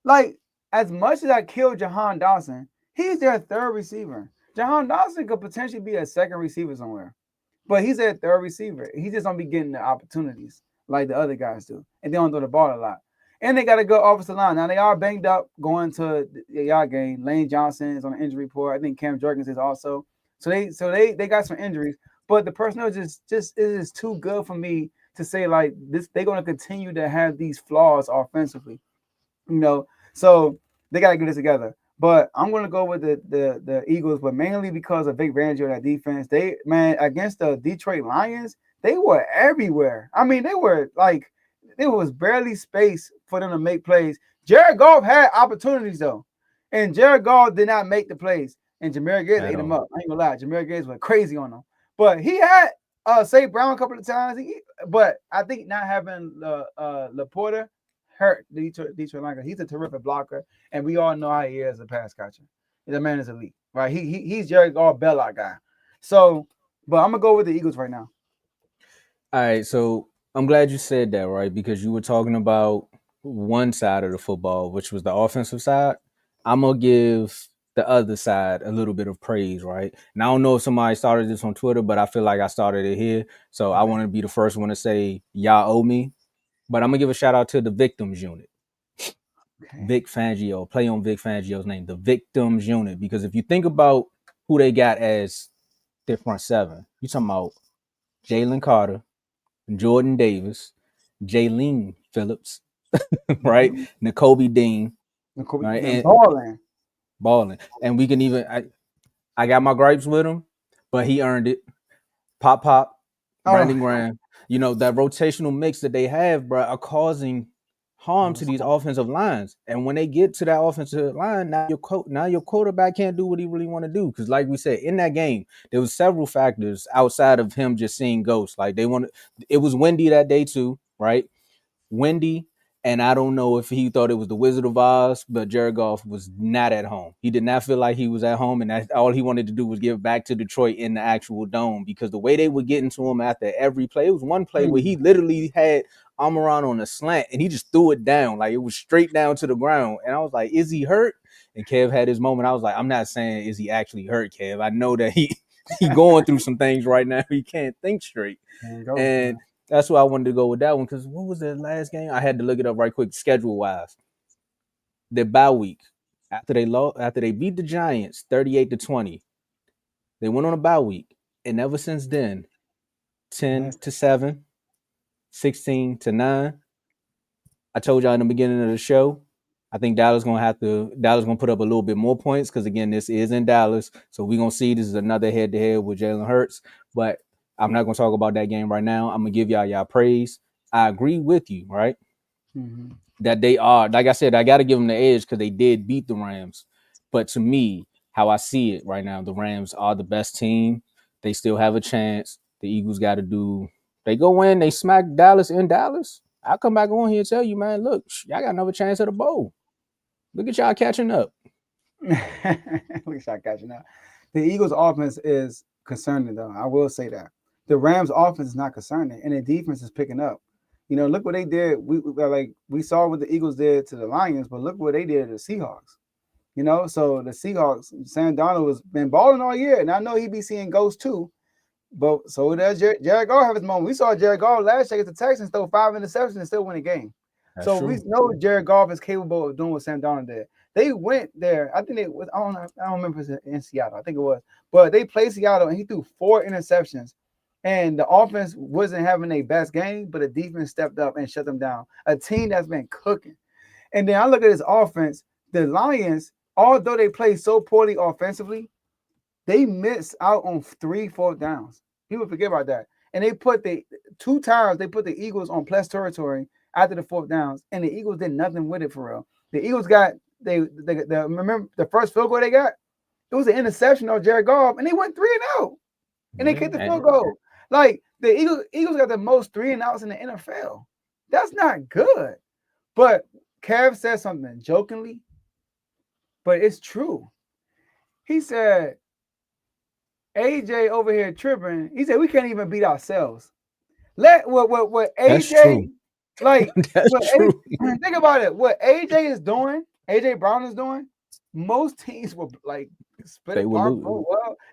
Like, as much as I killed Jahan Dawson, he's their third receiver. Jahan Dawson could potentially be a second receiver somewhere. But he's their third receiver. He's just going to be getting the opportunities like the other guys do. And they don't throw the ball a lot. And they got a good offensive line. Now, they are banged up going to the Yacht game. Lane Johnson is on the injury report. I think Cam Jorgens is also. So they got some injuries. But the personnel just is too good for me to say, like, this. They're going to continue to have these flaws offensively. So they got to get this together. But I'm going to go with the Eagles, but mainly because of Vic Fangio, that defense. Against the Detroit Lions, they were everywhere. I mean, there was barely space for them to make plays. Jared Goff had opportunities, though, and Jared Goff did not make the plays. and Jahmyr Gibbs At ate him all. up. I ain't gonna lie, Jahmyr Gibbs went crazy on him. But he had St. Brown a couple of times. But I think not having Laporta hurt Detroit Lions. He's a terrific blocker, and we all know how he is as a pass catcher. The man is elite, right? He's Jared Goff Bell guy. So, but I'm gonna go with the Eagles right now. All right, so I'm glad you said that, right? Because you were talking about one side of the football, which was the offensive side. I'm gonna give the other side a little bit of praise, right? And I don't know if somebody started this on Twitter, but I feel like I started it here. So I want to be the first one to say y'all owe me. But I'm gonna give a shout out to the victims unit. Okay. Vic Fangio, play on Vic Fangio's name, the victims unit. Because if you think about who they got as their front seven, you talking about Jalen Carter, Jordan Davis, Jaylene Phillips, right? N'Kobe Dean, right? And balling. And we can even I got my gripes with him, but he earned it. Pop, Brandon Graham. You know, that rotational mix that they have, bro, are causing harm to these offensive lines. And when they get to that offensive line, now your quarterback can't do what he really want to do. Because like we said, in that game, there was several factors outside of him just seeing ghosts. Like it was windy that day too, right? Windy. And I don't know if he thought it was the Wizard of Oz, but Jared Goff was not at home. He did not feel like he was at home, and that's all he wanted to do was give back to Detroit in the actual dome, because the way they were getting to him after every play, it was one play where he literally had Amaron on a slant, and he just threw it down. Like, it was straight down to the ground. And I was like, is he hurt? And Kev had his moment. I was like, I'm not saying is he actually hurt, Kev. I know that he going through some things right now. He can't think straight. And that's why I wanted to go with that one, because what was the last game? I had to look it up right quick, schedule-wise. Their bye week, after they beat the Giants 38-20, they went on a bye week. And ever since then, 10-7, 16-9. I told y'all in the beginning of the show, I think Dallas gonna put up a little bit more points, because again, this is in Dallas. So we're gonna see this is another head-to-head with Jalen Hurts. But I'm not gonna talk about that game right now. I'm gonna give y'all praise. I agree with you, right? Mm-hmm. That they are, like I said, I gotta give them the edge because they did beat the Rams. But to me, how I see it right now, the Rams are the best team. They still have a chance. The Eagles got to do. They go in, they smack Dallas in Dallas. I'll come back on here and tell you, man, look, y'all got another chance at a bowl. Look at y'all catching up. Look at y'all catching up. The Eagles' offense is concerning, though. I will say that. The Rams' offense is not concerning, and the defense is picking up. You know, look what they did. We saw what the Eagles did to the Lions, but look what they did to the Seahawks. You know, so the Seahawks, Sam Darnold has been balling all year, and I know he be seeing ghosts too. But so does Jared Goff have his moment. We saw Jared Goff last year against the Texans throw 5 interceptions and still win a game. That's so true. We know Jared Goff is capable of doing what Sam Darnold did. They went there. I think I don't remember if it was in Seattle. I think it was. But they played Seattle, and he threw 4 interceptions. And the offense wasn't having their best game, but the defense stepped up and shut them down. A team that's been cooking. And then I look at this offense. The Lions, although they play so poorly offensively, they missed out on 3 4th downs. People forget about that. And they put the 2 times they put the Eagles on plus territory after the 4th downs, and the Eagles did nothing with it for real. The Eagles got remember the first field goal they got? It was an interception of Jared Goff, and they went 3-0. And they kicked the field goal. Like, the Eagles got the most 3-and-outs in the NFL. That's not good. But Kev said something jokingly, but it's true. He said, AJ over here tripping. He said we can't even beat ourselves. What AJ like? That's true. Think about it. What AJ is doing, AJ Brown is doing. Most teams will like split apart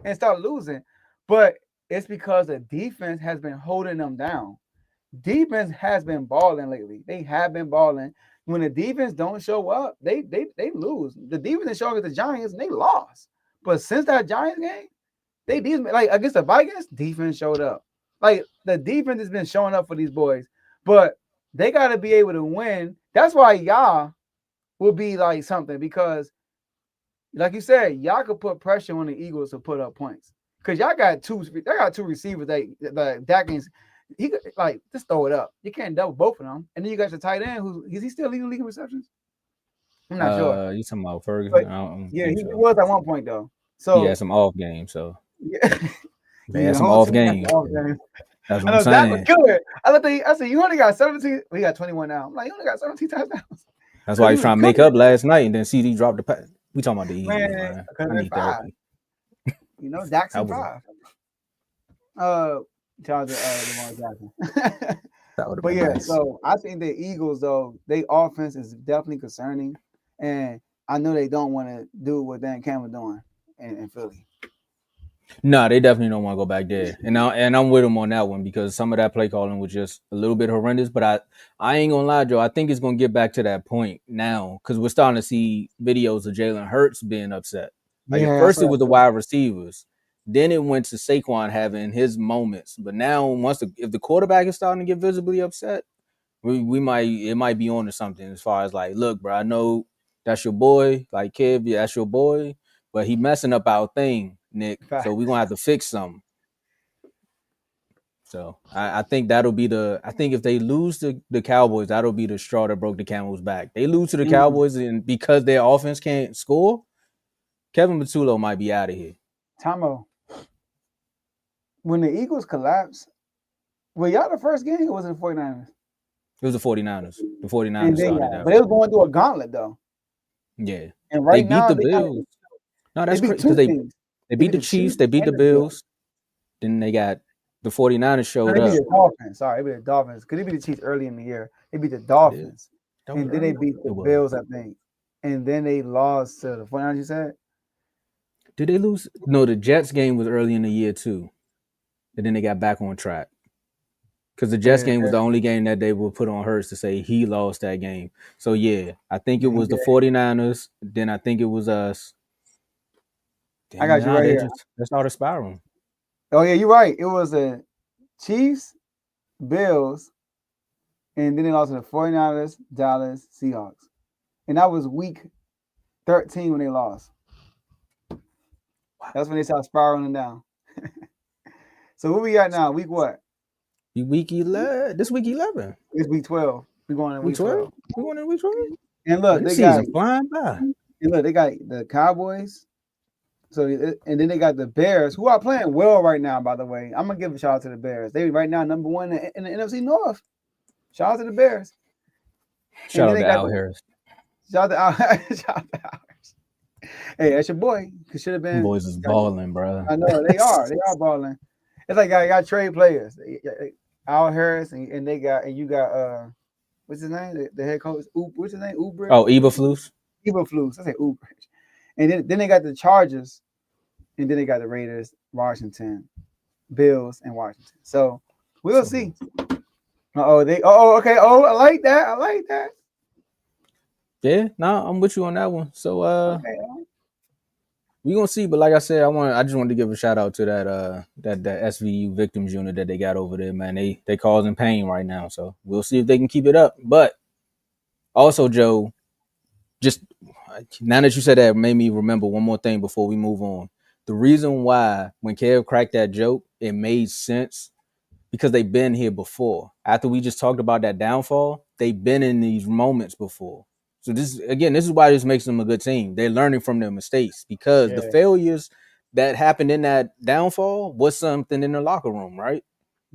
and start losing, but it's because the defense has been holding them down. Defense has been balling lately. They have been balling. When the defense don't show up, they lose. The defense is showing against the Giants and they lost. But since that Giants game, they like against the Vikings, defense showed up. Like, the defense has been showing up for these boys, but they got to be able to win. That's why y'all will be like something, because, like you said, y'all could put pressure on the Eagles to put up points, because y'all got two receivers that can, he could, like, just throw it up. You can't double both of them, and then you got the tight end is he still leading the league in receptions? I'm not sure. You talking about Ferguson? He was at one point though. So He had some off games, so yeah, they yeah, had the some whole off team got the games. off games. That's I what I'm know Dak was saying. killer. I said, you only got 17. We got 21 now. I'm like, you only got 17 touchdowns. That's Because why he he's was trying to make cooking, up last night, and then CD dropped the pass. We talking about the Eagles, man. man. Because I they're need 5. therapy. You know, Dak's in That was 5. Shout out to Lamar Jackson. that would have But been yeah, nice. so I think the Eagles, though, their offense is definitely concerning. And I know they don't want to do what Dan Campbell doing in Philly. No, they definitely don't want to go back there, and I'm with them on that one because some of that play calling was just a little bit horrendous. But I ain't gonna lie, Joe. I think it's gonna get back to that point now because we're starting to see videos of Jalen Hurts being upset. Like at Yeah, I first it saw was the that. wide receivers, then it went to Saquon having his moments. But now if the quarterback is starting to get visibly upset, it might be on to something as far as like, look, bro, I know that's your boy, like kid, yeah, that's your boy, but he messing up our thing, Nick. So we're gonna have to fix something. So I think that'll be I think if they lose to the Cowboys, that'll be the straw that broke the camel's back. They lose to the Cowboys, and because their offense can't score, Kevin Patullo might be out of here. Tomo, when the Eagles collapsed, were y'all the first game or was it the 49ers? It was the 49ers. The 49ers And they started got, that. but it was going through a gauntlet though. Yeah. And right They beat now the they got Bills. No, they that's beat crazy two because teams. they beat the Chiefs, they beat the and the Bills. Bills. Then they got the 49ers No, showed they beat up. the Dolphins. Sorry, they beat the Dolphins because they beat the Chiefs early in the year. They beat the Dolphins, That was and then they early? beat the It was. Bills, I think. And then they lost to the 49ers. You said? Did they lose? No, the Jets game was early in the year too. And then they got back on track. Because the Jets game was the only game that they would put on Hurts to say he lost that game. So yeah, I think it was the 49ers. Then I think it was us. I got you right here. They started spiraling. Oh yeah, you're right. It was the Chiefs, Bills, and then they lost to the 49ers, Dallas, Seahawks. And that was week 13 when they lost. That's when they started spiraling down. So what we got now? Week what? Week 11. This week 11. It's week 12. We're going in week 12. We going in week 12? And look, this season flying by. And look, they got the Cowboys. So and then they got the Bears, who are playing well right now, by the way. I'm gonna give a shout out to the Bears. They right now number 1 in the NFC North. Shout out to the Bears. Shout out to Al Harris. Shout out to Al Harris. Hey, that's your boy. Should have been. Boys is balling, bro. I know they are. They are balling. It's like I got trade players. Al Harris and you got what's his name? The head coach. What's his name? Uber. Oh, Eberflus. Eberflus. I say Uber. And then they got the Chargers, and then they got the Raiders, Washington, Bills, and Washington. So we'll see. Okay. Oh, I like that. Yeah, no, I'm with you on that one. So we gonna see, but like I said, I just wanted to give a shout out to that SVU victims unit that they got over there, man. They causing pain right now, so we'll see if they can keep it up. But also, Joe, just now that you said that, made me remember one more thing before we move on. The reason why when Kev cracked that joke, it made sense because they've been here before. After we just talked about that downfall, they've been in these moments before. So this is why this makes them a good team. They're learning from their mistakes because the failures that happened in that downfall was something in the locker room, right?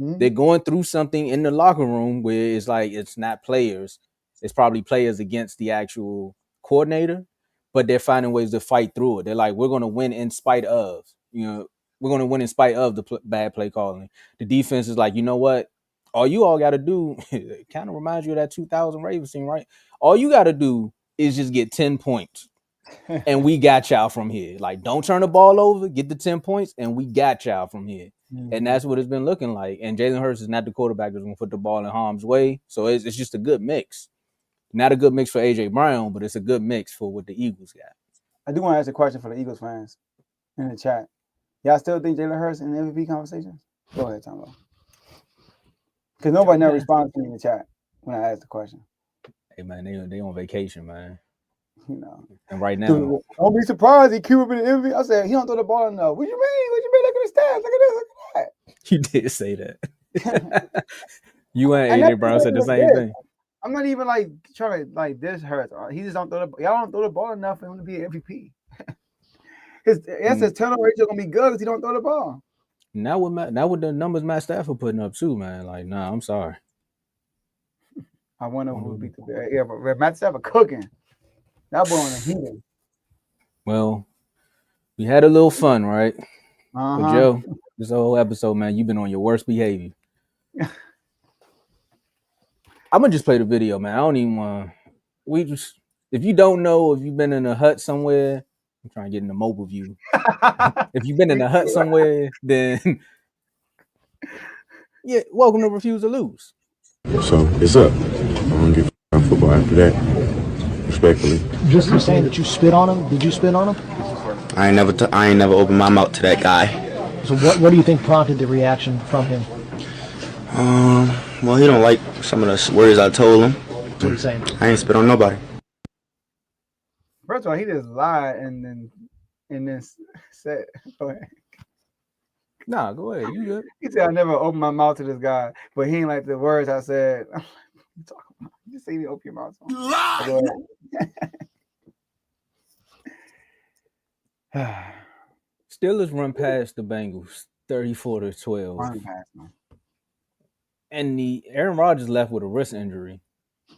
Mm-hmm. They're going through something in the locker room where it's like it's not players. It's probably players against the actual coordinator, but they're finding ways to fight through it. They're like, we're going to win in spite of, we're going to win in spite of the bad play calling. The defense is like, you know what? All you all got to do, it kind of reminds you of that 2000 Ravens team, right? All you got to do is just get 10 points, and we got y'all from here. Like, don't turn the ball over, get the 10 points, and we got y'all from here. Mm-hmm. And that's what it's been looking like. And Jalen Hurts is not the quarterback that's going to put the ball in harm's way. So it's just a good mix. Not a good mix for A.J. Brown, but it's a good mix for what the Eagles got. I do want to ask a question for the Eagles fans in the chat. Y'all still think Jalen Hurts in the MVP conversations? Go ahead, Tom. Because nobody never responds to me in the chat when I ask the question. Hey, man, they on vacation, man. And right now. Dude, don't be surprised he keep up in the MVP. I said, he don't throw the ball enough. What you mean? Look at the stats. Look at this. Look at that. You did say that. You and A.J. Brown said the same thing. I'm not even like trying to like this hurts. He just don't throw y'all don't throw the ball enough for him to be an MVP. his turnover ratio gonna be good because he don't throw the ball. Now with the numbers Matt Stafford putting up too, man. Like, nah, I'm sorry. I wonder who would beat the Bears. Yeah, but Matt Stafford cooking. That boy on the heater. Well, we had a little fun, right? Uh-huh. But Joe, this whole episode, man, you've been on your worst behavior. I'm gonna just play the video, man. I don't even want. If you don't know, if you've been in a hut somewhere, I'm trying to get in the mobile view. If you've been in a hut somewhere, then yeah, welcome to Refuse to Lose. So it's up. I'm gonna get football after that, respectfully. Just for saying that you spit on him. Did you spit on him? I ain't never opened my mouth to that guy. So what do you think prompted the reaction from him? Well, he don't like some of the words I told him. What are you saying? I ain't spit on nobody. First of all, he just lied and then said, go ahead. Nah, go ahead. You good? He said I never opened my mouth to this guy, but he ain't like the words I said. I'm like, what you talking about? You just say you open your mouth. You lie. Steelers run past the Bengals 34-12. Run past, man. And Aaron Rodgers left with a wrist injury.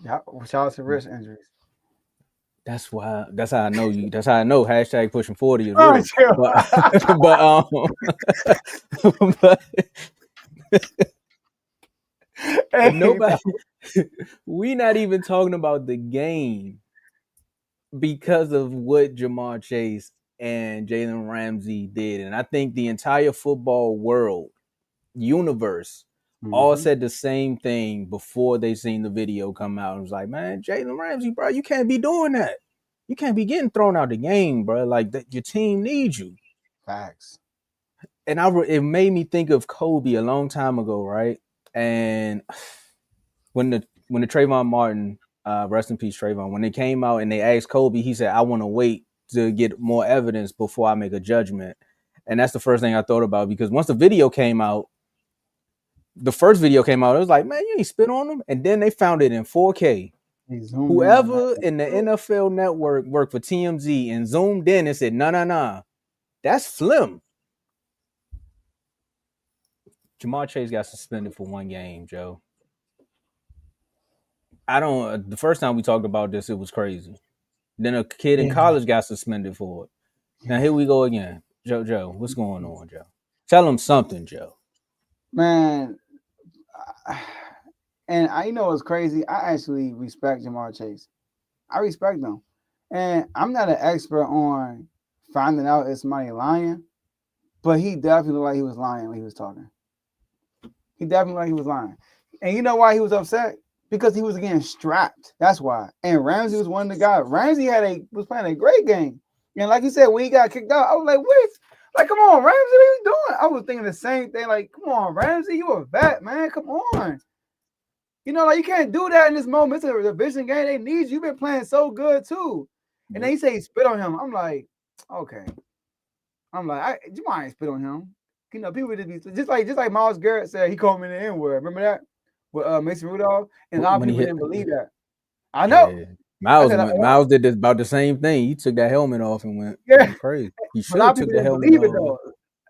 Yeah, shout out to wrist injuries. That's how I know you. That's how I know hashtag pushing 40 is real. But nobody. We not even talking about the game because of what Jamar Chase and Jalen Ramsey did, and I think the entire football world universe all said the same thing before they seen the video come out. It was like, man, Jalen Ramsey, bro, you can't be doing that. You can't be getting thrown out the game, bro. Like that, your team needs you. Facts. And it made me think of Kobe a long time ago, right? And when the Trayvon Martin, rest in peace, Trayvon, when they came out and they asked Kobe, he said, I want to wait to get more evidence before I make a judgment. And that's the first thing I thought about, because once the video came out, the first video came out, it was like, man, you ain't spit on them. And then they found it in 4K. Whoever in the NFL network worked for TMZ and zoomed in and said, nah, that's Slim. Jamar Chase got suspended for 1 game, Joe. The first time we talked about this, it was crazy. Then a kid in college got suspended for it. Now here we go again. Joe, what's going on, Joe? Tell him something, Joe. Man, and I know it's crazy. I actually respect Jamar Chase. I respect him. And I'm not an expert on finding out if somebody lying, but he definitely looked like he was lying when he was talking. He definitely looked like he was lying. And you know why he was upset? Because he was getting strapped. That's why. And Ramsey was one of the guys. Ramsey was playing a great game. And like you said, when he got kicked out, I was like, what? Like, come on, Ramsey, what are you doing? I was thinking the same thing. Like, come on, Ramsey, you a vet, man. Come on. You know, like, you can't do that in this moment. It's a division game. They need you. You've been playing so good, too. And they say spit on him. I'm like, okay. I'm like, you might spit on him. You know, people just like Myles Garrett said, he called me the N-word. Remember that? With Mason Rudolph? And a lot of people didn't believe that. I know. Yeah. Myles did this about the same thing. He took that helmet off and went crazy. He should have took the helmet off.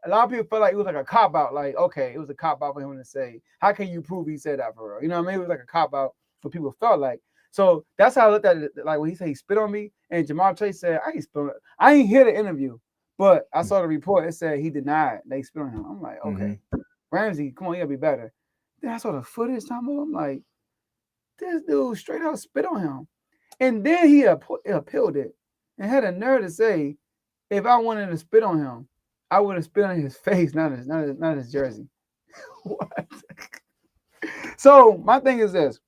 A lot of people felt like it was like a cop-out. Like, okay, it was a cop-out for him to say, how can you prove he said that for real? You know what I mean? It was like a cop-out for people felt like. So that's how I looked at it. Like when he said he spit on me, and Jamar Chase said, I ain't spit on it. I ain't hear the interview, but I saw the report. It said he denied they spit on him. I'm like, okay. Ramsey, come on, you gotta be better. Then I saw the footage, I'm like, this dude straight up spit on him. And then he appealed it and had a nerve to say, if I wanted to spit on him, I would have spit on his face, not his jersey. What? So my thing is this.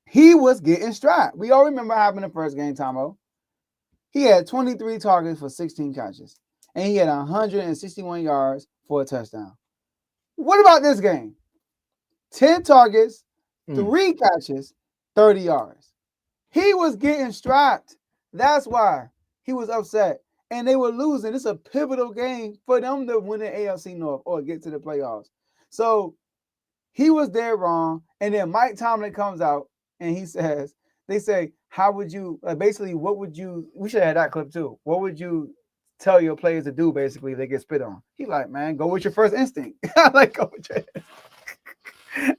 He was getting strapped. We all remember what happened in the first game, Tomo. He had 23 targets for 16 catches. And he had 161 yards for a touchdown. What about this game? 10 targets, 3 catches, 30 yards. He was getting strapped. That's why he was upset. And they were losing. It's a pivotal game for them to win the AFC North or get to the playoffs. So he was there wrong. And then Mike Tomlin comes out and he says, they say, how would you, basically, what would you, we should have had that clip too. What would you tell your players to do basically if they get spit on? He like, man, go with your first instinct. I like go with your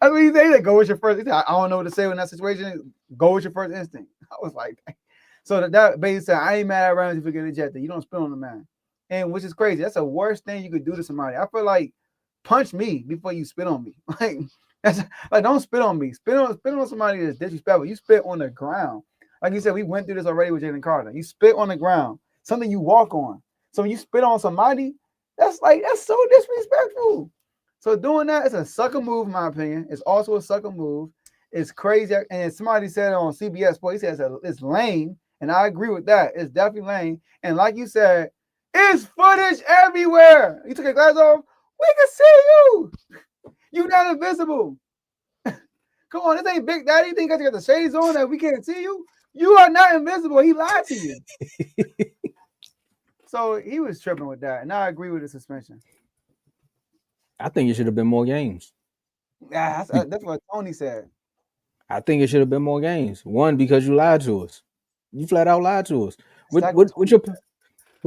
I mean, he said, go with your first instinct. I don't know what to say in that situation. Go with your first instinct. I was like, dang. So that basically said, I ain't mad at Ramsey for getting ejected. You don't spit on the man. And which is crazy. That's the worst thing you could do to somebody. I feel like punch me before you spit on me. Like that's like don't spit on me. Spit on somebody that's disrespectful. You spit on the ground. Like you said, we went through this already with Jalen Carter. You spit on the ground, something you walk on. So when you spit on somebody, that's so disrespectful. So doing that is a sucker move, in my opinion. It's also a sucker move. It's crazy. And somebody said on CBS Sports, he says it's lame. And I agree with that. It's definitely lame. And like you said, it's footage everywhere. You took your glasses off. We can see you. You're not invisible. Come on, this ain't Big Daddy. You think you got the shades on that we can't see you? You are not invisible. He lied to you. So he was tripping with that. And I agree with the suspension. I think it should have been more games. Yeah, that's what Tony said. I think it should have been more games. One, because you lied to us. You flat out lied to us. What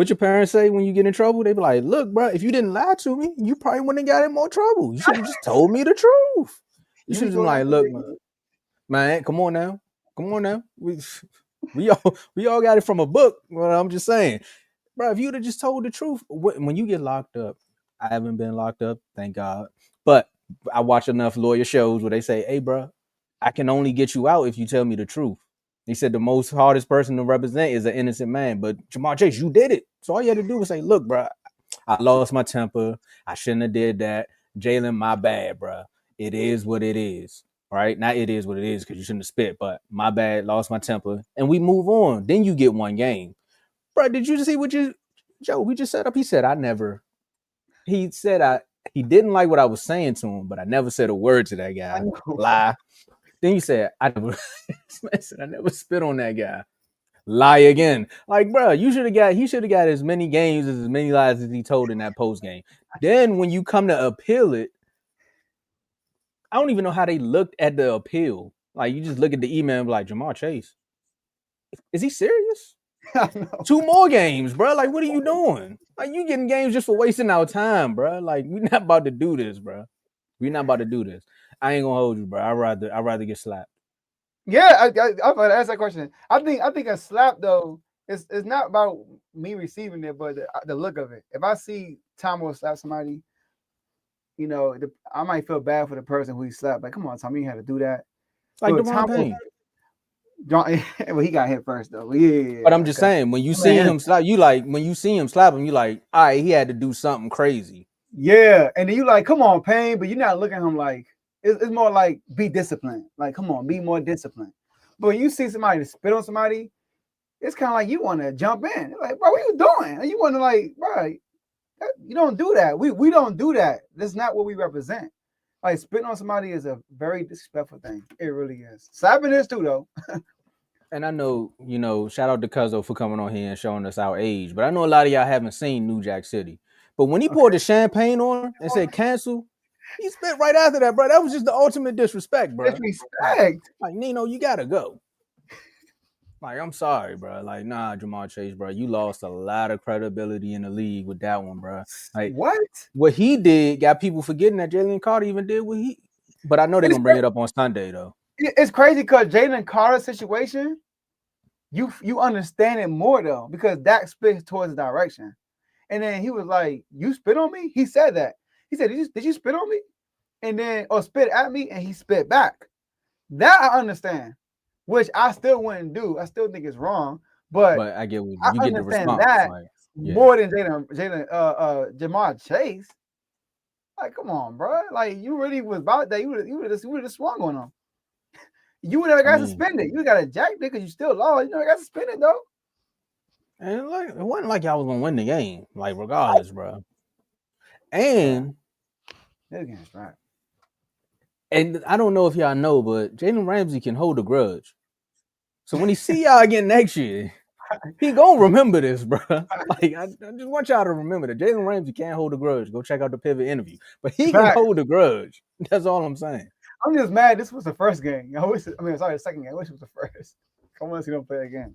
your parents say when you get in trouble? They be like, look, bro, if you didn't lie to me, you probably wouldn't have got in more trouble. You should have just told me the truth. You should have been like, look, man, come on now. We all got it from a book. Well, I'm just saying. Bro, if you'd have just told the truth, when you get locked up, I haven't been locked up, thank God. But I watch enough lawyer shows where they say, hey, bro, I can only get you out if you tell me the truth. He said the most hardest person to represent is an innocent man. But Jamar Chase, you did it. So all you had to do was say, look, bro, I lost my temper. I shouldn't have did that. Jalen, my bad, bro. It is what it is. All right? Not it is what it is because you shouldn't have spit, but my bad, lost my temper. And we move on. Then you get one game. Bro, did you see Joe, we just set up? He said, he didn't like what I was saying to him, but I never said a word to that guy. Lie. Then you said, I never spit on that guy. Lie again. Like, bro, he should have got as many games as many lies as he told in that post game. Then when you come to appeal it, I don't even know how they looked at the appeal. Like, you just look at the email and be like, Jamar Chase, is he serious? 2 more games, bro. Like, what are you doing? Like, you getting games just for wasting our time, bro. Like, we're not about to do this, bro. We're not about to do this. I ain't gonna hold you, bro. I'd rather get slapped. Yeah, I'm gonna ask that question. I think a slap though is not about me receiving it, but the look of it. If I see Tomo slap somebody, you know, I might feel bad for the person who he slapped. Like, come on, Tommy, you had to do that. Like Tomo, Payne. Well, he got hit first though. Yeah. But I'm just saying, when you see him slap, when you see him slap him, you like, all right, he had to do something crazy. Yeah, and then you like, come on, Payne, but you're not looking at him like it's more like be disciplined. Like, come on, be more disciplined. But when you see somebody spit on somebody, it's kind of like you want to jump in. Like, bro, what you doing? And you want to like, bro, you don't do that. We don't do that. That's not what we represent. Like, spitting on somebody is a very disrespectful thing. It really is. Slapping is too, though. And I know, shout out to Cuzzo for coming on here and showing us our age. But I know a lot of y'all haven't seen New Jack City. But when he poured the champagne on her and said cancel, he spit right after that, bro. That was just the ultimate disrespect, bro. Disrespect. Like, Nino, you gotta go. Like, I'm sorry, bro. Like, nah, Jamar Chase, bro. You lost a lot of credibility in the league with that one, bro. Like, what he did got people forgetting that Jalen Carter even did what he. But I know they're gonna bring it up on Sunday, though. It's crazy because Jalen Carter's situation, you understand it more though, because Dak spit towards the direction. And then he was like, you spit on me? He said that. He said, did you spit on me? And then, or spit at me, and he spit back. That I understand, which I still wouldn't do. I still think it's wrong. But I get what you get the response. That more than Jamar Chase. Like, come on, bro. Like, you really was about that. You would have swung on him. You would have got suspended. You got ejected because you still lost. You never got suspended though. And like, it wasn't like y'all was gonna win the game, like regardless, bro. And that's right. And I don't know if y'all know, but Jalen Ramsey can hold a grudge. So when he see y'all again next year, he gonna remember this, bro. Like, I just want y'all to remember that Jalen Ramsey can't hold a grudge. Go check out the Pivot interview, but he can hold a grudge. That's all I'm saying. I'm just mad. This was the first game. The second game. I wish it was the first. I want to see them play again.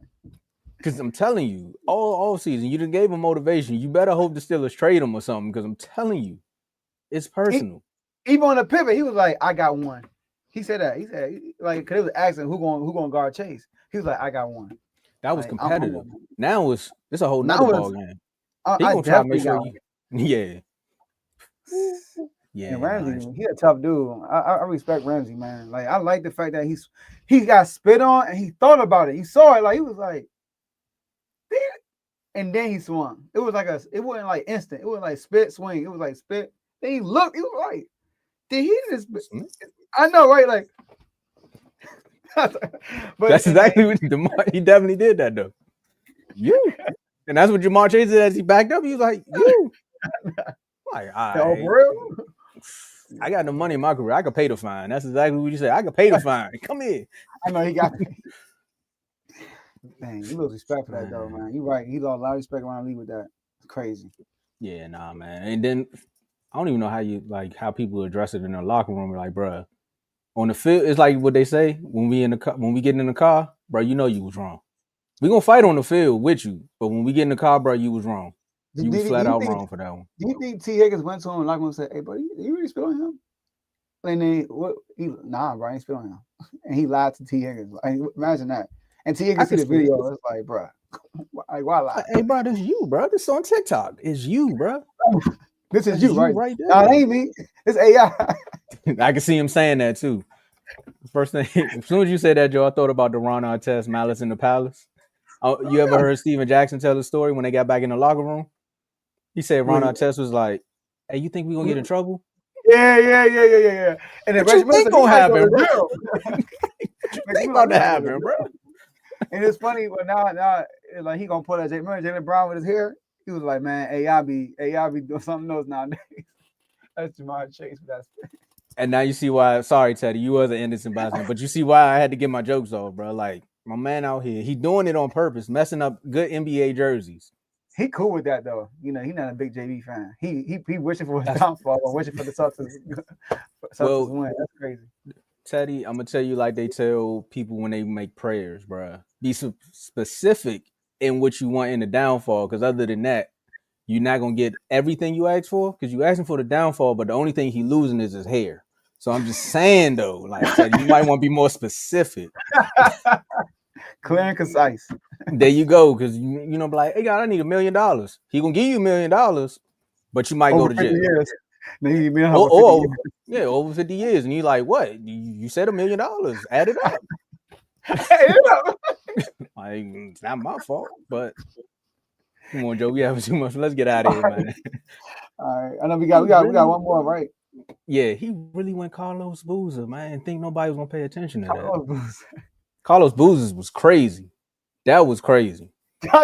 Because I'm telling you, all season, you just gave him motivation. You better hope the Steelers trade him or something. Because I'm telling you, it's personal. Even on the pivot, he was like, "I got one." He said that. He said like, cause it was asking who gonna guard Chase. He was like, "I got one." That was Like, competitive. Now it's a whole Now nother it's- ball game. I He gonna try to definitely make sure got you. one. Yeah. Yeah. And Ramsey, nice. he a tough dude. I respect Ramsey, man. Like I like the fact that he got spit on and he thought about it. He saw it, like he was like, "Damn." And then he swung. It was like it wasn't like instant. It was like spit, swing. It was like spit. Then he looked. He was like, "Did he just?" I know, right? Like, but That's exactly what he definitely did that though. You. And that's what Jamar Chase did as he backed up. He was like, you. Like, all oh, right. for real? I got the money in my career. I could pay the fine. That's exactly what you said. I could pay the fine. Come here. I know he got. Dang, he lose respect for that though, man. You right. He lost a lot of respect around me with that. It's crazy. Yeah, nah, man. And then I don't even know how people address it in the locker room. Like, bruh, on the field, it's like what they say when we get in the car, bro. You know you was wrong. We gonna fight on the field with you, but when we get in the car, bro, you was wrong. You was flat out wrong for that one. Do you think T. Higgins went to him and like and said, "Hey, buddy, you really spit on him?" And then what? Nah, bro, I ain't spit on him. And he lied to T. Higgins. Like, imagine that. And T. Higgins see the video. It's like, bro, like, why lie? Hey, bro, this you, bro. This on TikTok. It's you, bro. This is you, right there. Nah, it ain't me. It's AI. I can see him saying that too. First thing, as soon as you said that, Joe, I thought about the Ron Artest Malice in the Palace. You ever heard Steven Jackson tell the story when they got back in the locker room? He said Ron Artest was like, "Hey, you think we gonna get in trouble?" Yeah. And then what you think gonna happen, bro? What you think about to happen, bro? And it's funny, but now, like he gonna pull that. Remember Jalen Brown with his hair? He was like, "Man, AI be doing something else nowadays." That's Jamar Chase. That's. And now you see why. Sorry, Teddy, you was an innocent bystander, but you see why I had to get my jokes off, bro. Like my man out here, he doing it on purpose, messing up good NBA jerseys. He cool with that though. You know, he's not a big JV fan. He wishing for his downfall or wishing for the Celtics win. That's crazy. Teddy, I'm gonna tell you like they tell people when they make prayers, bro. Be specific in what you want in the downfall, because other than that, you're not gonna get everything you ask for. Because you asking for the downfall, but the only thing he losing is his hair. So I'm just saying though, like Teddy, you might want to be more specific. Clear and concise. There you go, because you know, be like, hey, God, I need $1 million. He gonna give you $1 million, but you might over go to jail. Years. Over 50 years, and you like, what? You said $1 million. Add it up. Like, it's not my fault, but come on, Joe, we having too much. Let's get out of here, man. All right, I know we got one more, right? Yeah, he really went Carlos Boozer, man. And think nobody was gonna pay attention to that. Carlos Boozer was crazy. That was crazy.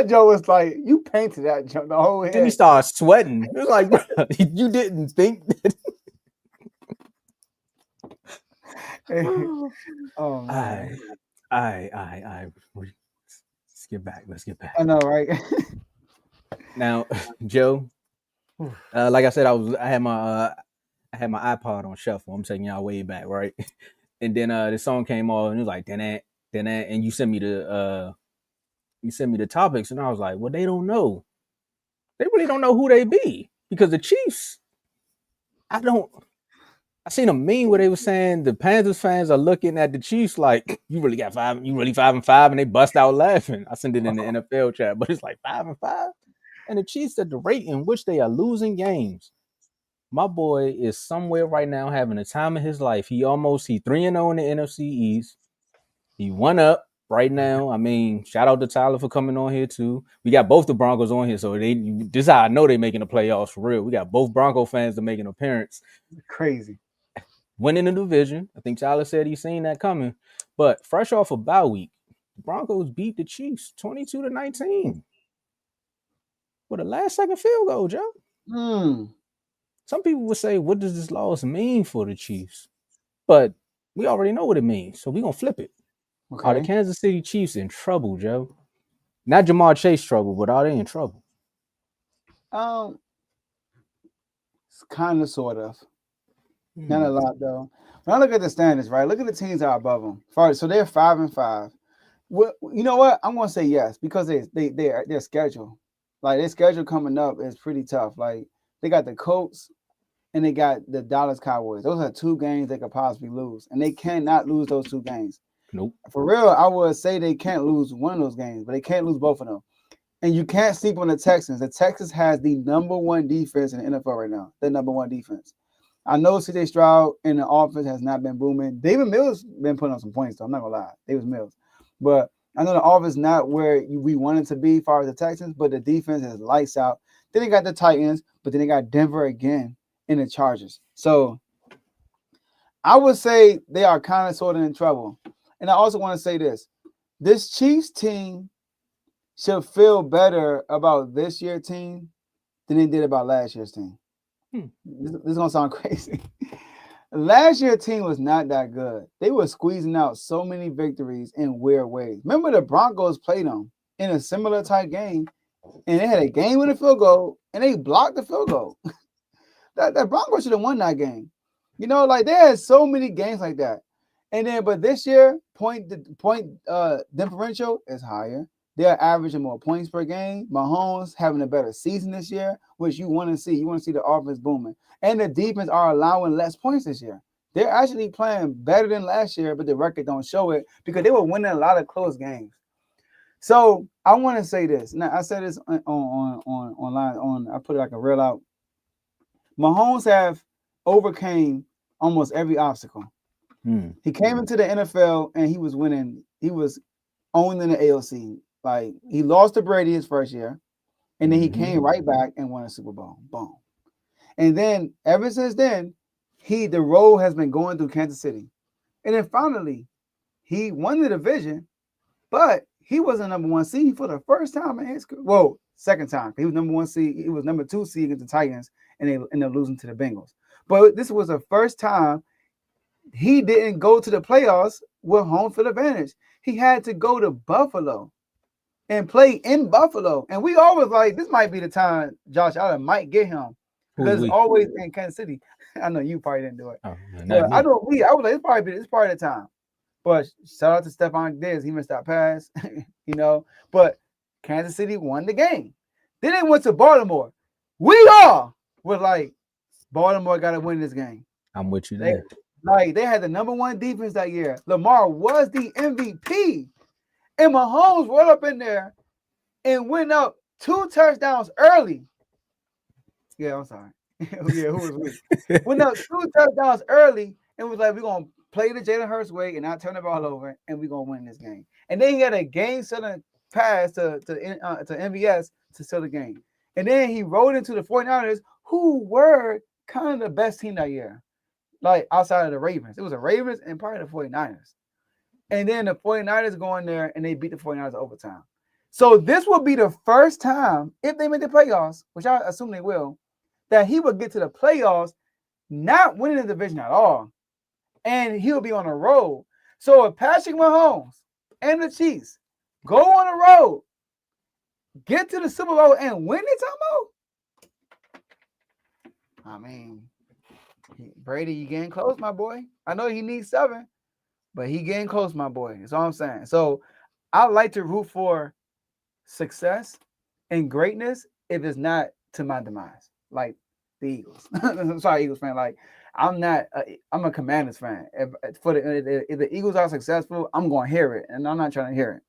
Joe was like, you painted that Joe the whole head. Then he started sweating. It was like, bro, you didn't think that. Oh man. Let's get back. I know, right? Now, Joe, like I said, I had my iPod on shuffle. I'm taking y'all way back, right? And then the song came on, and it was like, then and you sent me the topics, and I was like, well, they don't know. They really don't know who they be, because the Chiefs, I seen a meme where they were saying the Panthers fans are looking at the Chiefs like, you really 5-5, and they bust out laughing. I sent it in the NFL chat, but it's like 5-5, and the Chiefs at the rate in which they are losing games. My boy is somewhere right now having the time of his life. He 3-0 in the NFC East. He won up right now. I mean, shout out to Tyler for coming on here too. We got both the Broncos on here, so this is how I know they're making the playoffs for real. We got both Bronco fans to make an appearance. Crazy. Winning the division. I think Tyler said he's seen that coming. But fresh off a bye week, the Broncos beat the Chiefs 22-19 with a last-second field goal, Joe. Some people would say, what does this loss mean for the Chiefs? But we already know what it means, so we're going to flip it. Okay. Are the Kansas City Chiefs in trouble, Joe? Not Jamar Chase trouble, but are they in trouble? It's kind of, sort of. Not a lot, though. When I look at the standings, right, look at the teams that are above them. So they're 5-5. Well, you know what? I'm gonna say yes because their schedule, like their schedule coming up is pretty tough. Like they got the Colts and they got the Dallas Cowboys. Those are two games they could possibly lose, and they cannot lose those two games. Nope. For real, I would say they can't lose one of those games, but they can't lose both of them. And you can't sleep on the Texans. The Texans has the number one defense in the NFL right now. The number one defense. I know C.J. Stroud and the offense has not been booming. David Mills been putting up some points, though. I'm not gonna lie, David Mills. But I know the offense not where we want it to be as far as the Texans, but the defense is lights out. Then they got the Titans, but then they got Denver again in the Chargers. So I would say they are kind of sort of in trouble. And I also want to say this Chiefs team should feel better about this year's team than they did about last year's team. This is going to sound crazy. Last year's team was not that good. They were squeezing out so many victories in weird ways. Remember the Broncos played them in a similar type game, and they had a game-winning field goal, and they blocked the field goal. that Broncos should have won that game. You know, like they had so many games like that. And then, but this year, point differential is higher. They're averaging more points per game. Mahomes having a better season this year, which you want to see. You want to see the offense booming. And the defense are allowing less points this year. They're actually playing better than last year, but the record don't show it because they were winning a lot of close games. So I want to say this. Now I said this on online. I put it like a reel out. Mahomes have overcame almost every obstacle. He came into the NFL and he was winning. He was owning the AOC. Like he lost to Brady his first year, and then he came right back and won a Super Bowl. Boom. And then ever since then, the road has been going through Kansas City. And then finally, he won the division, but he was a number one seed for the first time in his career. Well, second time. He was number one seed. He was number 2 seed against the Titans, and they ended up losing to the Bengals. But this was the first time he didn't go to the playoffs with home field advantage. He had to go to Buffalo and play in Buffalo. And we always like, this might be the time Josh Allen might get him. Because it's always in Kansas City. I know you probably didn't do it. But I was like, it's part of the time. But shout out to Stephon Diggs. He missed that pass, you know. But Kansas City won the game. Then they went to Baltimore. We all were like, Baltimore got to win this game. I'm with you there. They had the number one defense that year. Lamar was the MVP. And Mahomes rolled up in there and went up 2 touchdowns early. Yeah, I'm sorry. Yeah, who was we? Went up 2 touchdowns early and was like, we're going to play the Jalen Hurts way and not turn the ball over, and we're going to win this game. And then he had a game-setting pass to MVS to seal the game. And then he rolled into the 49ers, who were kind of the best team that year. Like outside of the Ravens. It was the Ravens and probably the 49ers. And then the 49ers go in there and they beat the 49ers overtime. So this will be the first time, if they make the playoffs, which I assume they will, that he will get to the playoffs not winning the division at all. And he'll be on the road. So if Patrick Mahomes and the Chiefs go on the road, get to the Super Bowl and win it, I mean, Brady, you getting close, my boy. I know he needs 7, but he getting close, my boy. That's all I'm saying. So I like to root for success and greatness if it's not to my demise, like the Eagles. I'm sorry, Eagles fan. Like I'm a Commanders fan. If the Eagles are successful, I'm gonna hear it, and I'm not trying to hear it.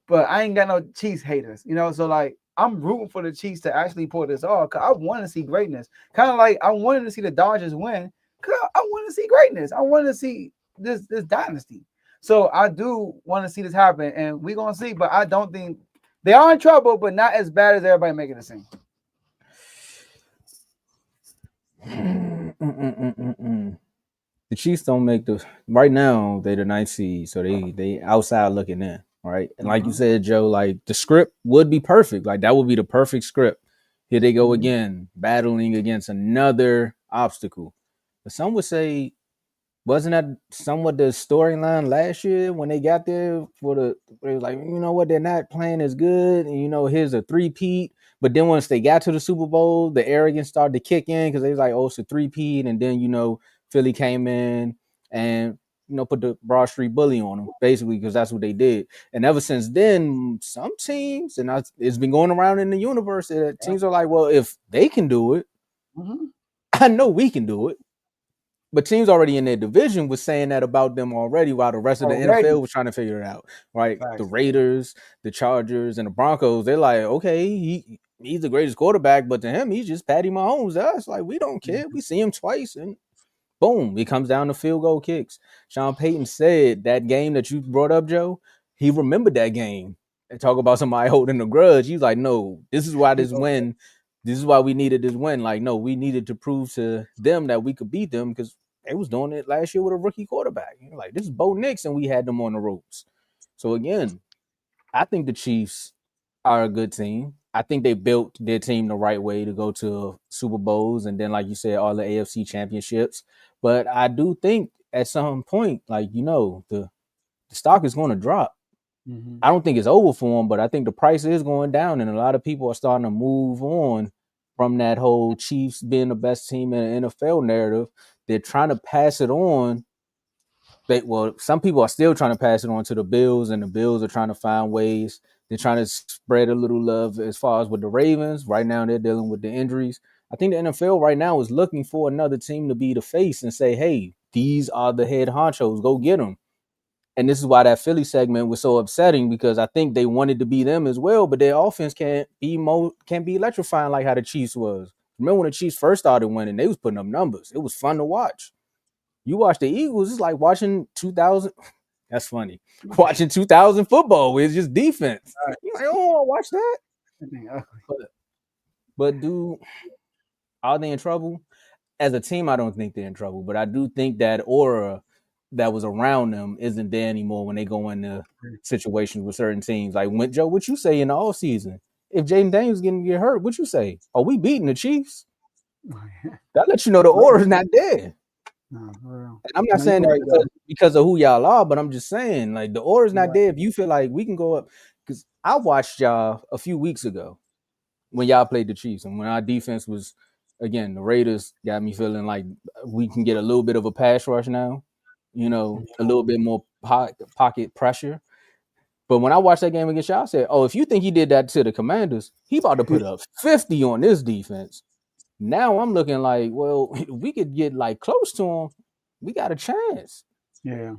But I ain't got no Chiefs haters, you know. So like I'm rooting for the Chiefs to actually pull this off because I want to see greatness. Kind of like I wanted to see the Dodgers win because I want to see greatness. I want to see this dynasty. So I do want to see this happen, and we're gonna see. But I don't think they are in trouble, but not as bad as everybody making it seem. The Chiefs don't make the right now. They're the 9th seed, so they outside looking in, right? And like you said, Joe, like the script would be perfect. Like that would be the perfect script. Here they go again, battling against another obstacle. But some would say, wasn't that somewhat the storyline last year when they got there they was like, you know what, they're not playing as good, and you know, here's a 3-peat. But then once they got to the Super Bowl, the arrogance started to kick in because they was like, oh, it's a 3-peat, and then you know, Philly came in and put the Broad Street bully on them, basically, because that's what they did. And ever since then, some teams, and it's been going around in the universe, teams are like, well, if they can do it, I know we can do it. But teams already in their division was saying that about them already, while the rest of the NFL was trying to figure it out, right? Facts. The Raiders, the Chargers, and the Broncos, they're like, okay, he's the greatest quarterback, but to him, he's just Patty Mahomes. Us, like, we don't care. We see him twice, and boom, it comes down to field goal kicks. Sean Payton said that game that you brought up, Joe, he remembered that game. And talk about somebody holding a grudge. He's like, no, this is why this is why we needed this win. Like, no, we needed to prove to them that we could beat them because they was doing it last year with a rookie quarterback. Like, this is Bo Nix, and we had them on the ropes. So, again, I think the Chiefs are a good team. I think they built their team the right way to go to Super Bowls and then, like you said, all the AFC championships. But I do think at some point, like, the stock is going to drop. I don't think it's over for them, but I think the price is going down, and a lot of people are starting to move on from that whole Chiefs being the best team in the NFL narrative. They're trying to pass it on. Some people are still trying to pass it on to the Bills, and the Bills are trying to find ways. They're trying to spread a little love as far as with the Ravens. Right now, they're dealing with the injuries. I think the NFL right now is looking for another team to be the face and say, hey, these are the head honchos. Go get them. And this is why that Philly segment was so upsetting, because I think they wanted to be them as well, but their offense can't be electrifying like how the Chiefs was. Remember when the Chiefs first started winning, they was putting up numbers. It was fun to watch. You watch the Eagles, it's like watching 2000. That's funny. Watching 2000 football with just defense. You're like, oh, watch that. But dude, are they in trouble? As a team, I don't think they're in trouble, but I do think that aura that was around them isn't there anymore when they go into situations with certain teams. Like, Joe, what you say in the offseason? If Jaden Daniels get hurt, what you say? Oh, we beating the Chiefs? That lets you know the aura's not there. No, for real. And I'm not saying that because of who y'all are, but I'm just saying, like, the aura's not there. If you feel like we can go up, because I watched y'all a few weeks ago when y'all played the Chiefs, and when our defense was, again, the Raiders got me feeling like we can get a little bit of a pass rush now, a little bit more pocket pressure. But when I watched that game against y'all, I said, oh, if you think he did that to the Commanders, he about to put up 50 on this defense. Now I'm looking like, well, if we could get like close to him, we got a chance. Yeah.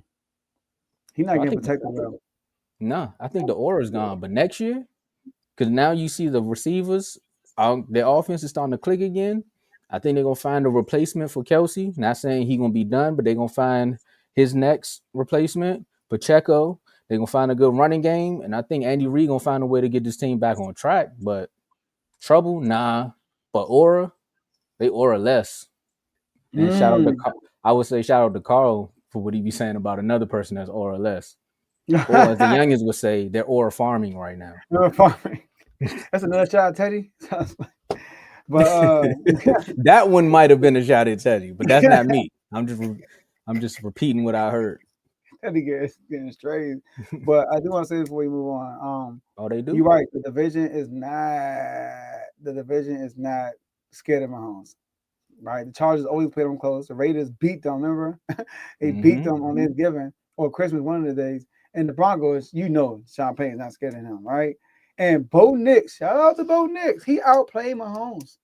He's not getting protected well. No, I think the aura's gone. But next year, because now you see the receivers, their offense is starting to click again. I think they're going to find a replacement for Kelsey. Not saying he's going to be done, but they're going to find his next replacement, Pacheco. They're going to find a good running game. And I think Andy Reid going to find a way to get this team back on track. But trouble, nah. But aura, they aura less. And shout out to Carl for what he be saying about another person that's aura less. Or as the youngins would say, they're aura farming right now. Farming. That's another shot at Teddy. But that one might have been a shot at Teddy, but that's not me. I'm just repeating what I heard. Teddy getting straight. But I do want to say this before we move on. They do. You're right. The division is not scared of Mahomes. Right? The Chargers always play them close. The Raiders beat them. Remember, they beat them on Thanksgiving or Christmas, one of the days. And the Broncos, Sean Payton's not scared of him, right? And Bo Nix, shout out to Bo Nix. He outplayed Mahomes.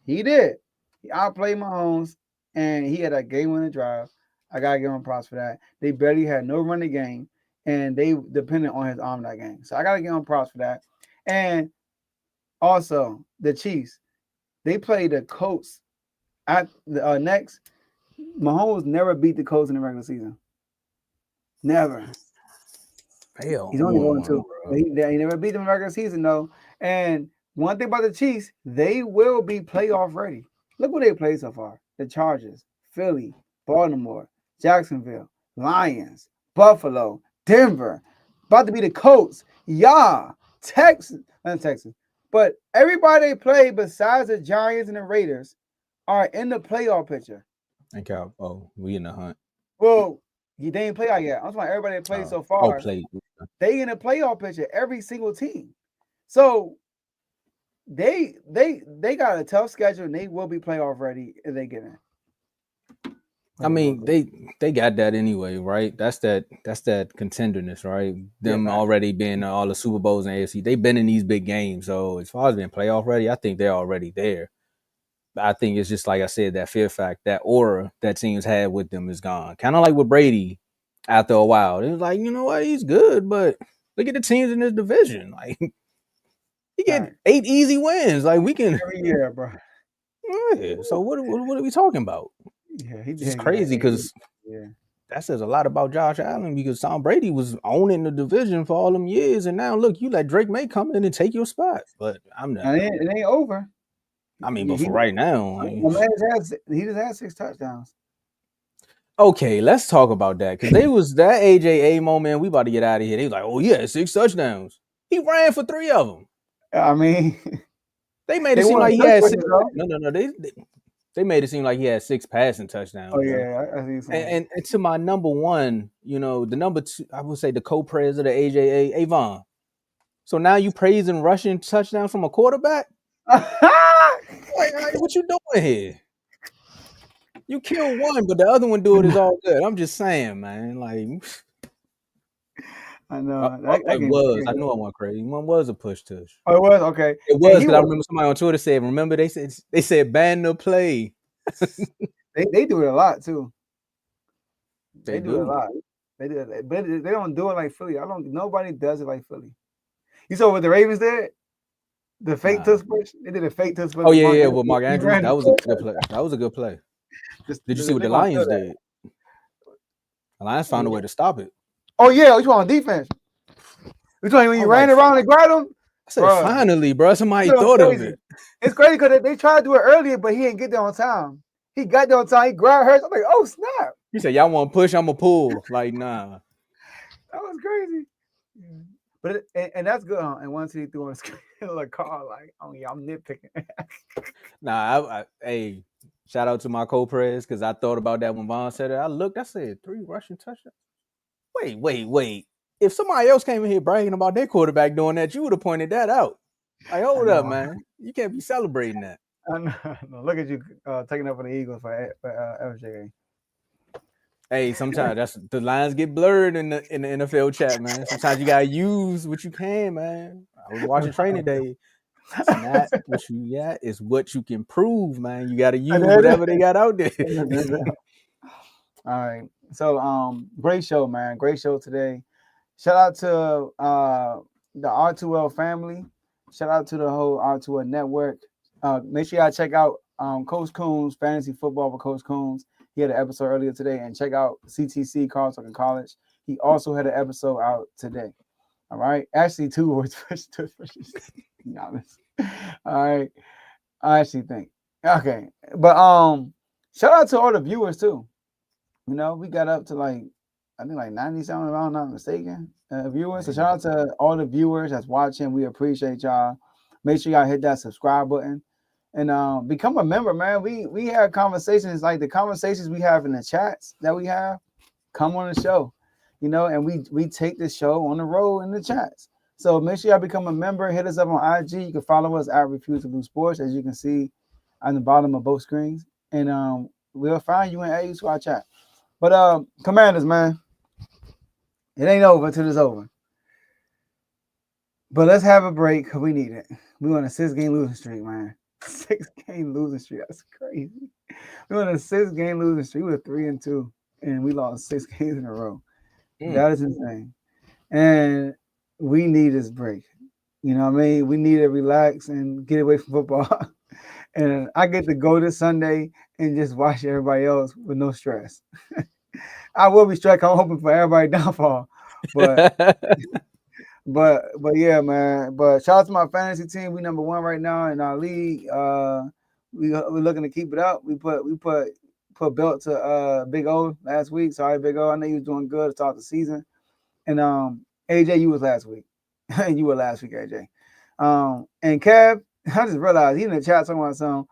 He did. He outplayed Mahomes, and he had a game-winning drive. I got to give him props for that. They barely had no running game, and they depended on his arm that game. So I got to give him props for that. And also, the Chiefs, they played the Colts at the next. Mahomes never beat the Colts in the regular season. Never. Hell, he's only going to. He never beat them in the regular season, though. And one thing about the Chiefs, they will be playoff ready. Look what they played so far. The Chargers, Philly, Baltimore, Jacksonville, Lions, Buffalo, Denver. About to be the Colts. Texas. Not Texas. But everybody they play besides the Giants and the Raiders are in the playoff picture. And we in the hunt. Well, they didn't play out yet. I'm talking about everybody that played so far. They in the playoff picture, every single team. So they got a tough schedule, and they will be playoff ready if they get in. I mean, they got that anyway, right? That's that contenderness, right? Them already being all the Super Bowls and AFC, they've been in these big games. So as far as being playoff ready, I think they're already there. I think it's just like I said, that fear factor, that aura that teams had with them is gone. Kind of like with Brady after a while. It was like, you know what, he's good, but look at the teams in this division. Like he get 8 easy wins. Like we can every year, bro. Yeah. So what are we talking about? Yeah, he It's did just get crazy that because that says a lot about Josh Allen because Tom Brady was owning the division for all them years, and now look, you let Drake May come in and take your spot. But I'm not. It ain't over. I mean, but for right now, he just had 6 touchdowns. Okay, let's talk about that because they was that AJA moment. We about to get out of here. They was like, "Oh yeah, 6 touchdowns." He ran for 3 of them. I mean, they made it seem like he had 6. No. They made it seem like he had 6 passing touchdowns. Oh yeah, I see. And to my number one, the number 2, I would say the co-president of AJA, Avon. So now you praising rushing touchdowns from a quarterback? What you doing here? You kill one, but the other one do it is all good. I'm just saying, man. Like, I know. I know I went crazy. One was a push tush. Oh, it was okay. It was because I remember somebody on Twitter said, "Remember they said ban the play." they do it a lot too. They do it a lot. They do it, but they don't do it like Philly. Nobody does it like Philly. You saw what the Ravens did? The fake tush push. They did a fake tush push. Oh yeah, with Mark Andrews. That was a good play. That was a good play. Did you see what the Lions did? The Lions found a way to stop it. Oh yeah, which one on defense? Which one when you ran around and grabbed him? I said, finally, bro. Somebody thought of it. It's crazy because they tried to do it earlier, but he didn't get there on time. He got there on time. He grabbed hers. I'm like, oh snap! You said y'all want to push? I'm gonna pull. Like, nah. That was crazy. Yeah. But and that's good. Huh? And once he threw on a car, like, oh yeah, I'm nitpicking. Nah, hey, shout out to my co-pres because I thought about that when Vaughn said it. I looked, I said 3 rushing touchdowns. Wait. If somebody else came in here bragging about their quarterback doing that, you would have pointed that out. Like, hold up, man. You can't be celebrating that. I know. Look at you taking up for the Eagles for FJA. Hey, sometimes the lines get blurred in the NFL chat, man. Sometimes you gotta use what you can, man. I was watching Training Day. It's not what you got, it's what you can prove, man. You gotta use whatever they got out there. All right. So great show, man. Great show today. Shout out to the R2L family. Shout out to the whole R2L network. Make sure y'all check out Coach Coombs, Fantasy Football with Coach Coombs. He had an episode earlier today, and check out CTC, Carl Tucker College. He also had an episode out today. All right. Actually, 2 words to be honest. All right. I actually think. Okay. But shout out to all the viewers too. We got up to I think 97, if I'm not mistaken, viewers. So shout out to all the viewers that's watching. We appreciate y'all. Make sure y'all hit that subscribe button and become a member, man. We have conversations like the conversations we have in the chats that we have. Come on the show, and we take the show on the road in the chats. So make sure y'all become a member. Hit us up on IG. You can follow us at Refuse to Lose Sports, as you can see on the bottom of both screens, and we'll find you and add you to our chat. But Commanders, man, it ain't over until it's over. But let's have a break because we need it. We on a 6-game losing streak, man. 6-game losing streak. That's crazy. We on a 6-game losing streak. We were 3-2, and we lost 6 games in a row. That is insane. And we need this break. You know what I mean? We need to relax and get away from football. And I get to go this Sunday and just watch everybody else with no stress. I will be stressed. I'm hoping for everybody downfall. But yeah, man. But shout out to my fantasy team. We number 1 right now in our league. We're looking to keep it up. We put belt to Big O last week. Sorry, Big O. I know you was doing good to start the season. And AJ, you was last week. You were last week, AJ. And Kev, I just realized he in the chat talking about something.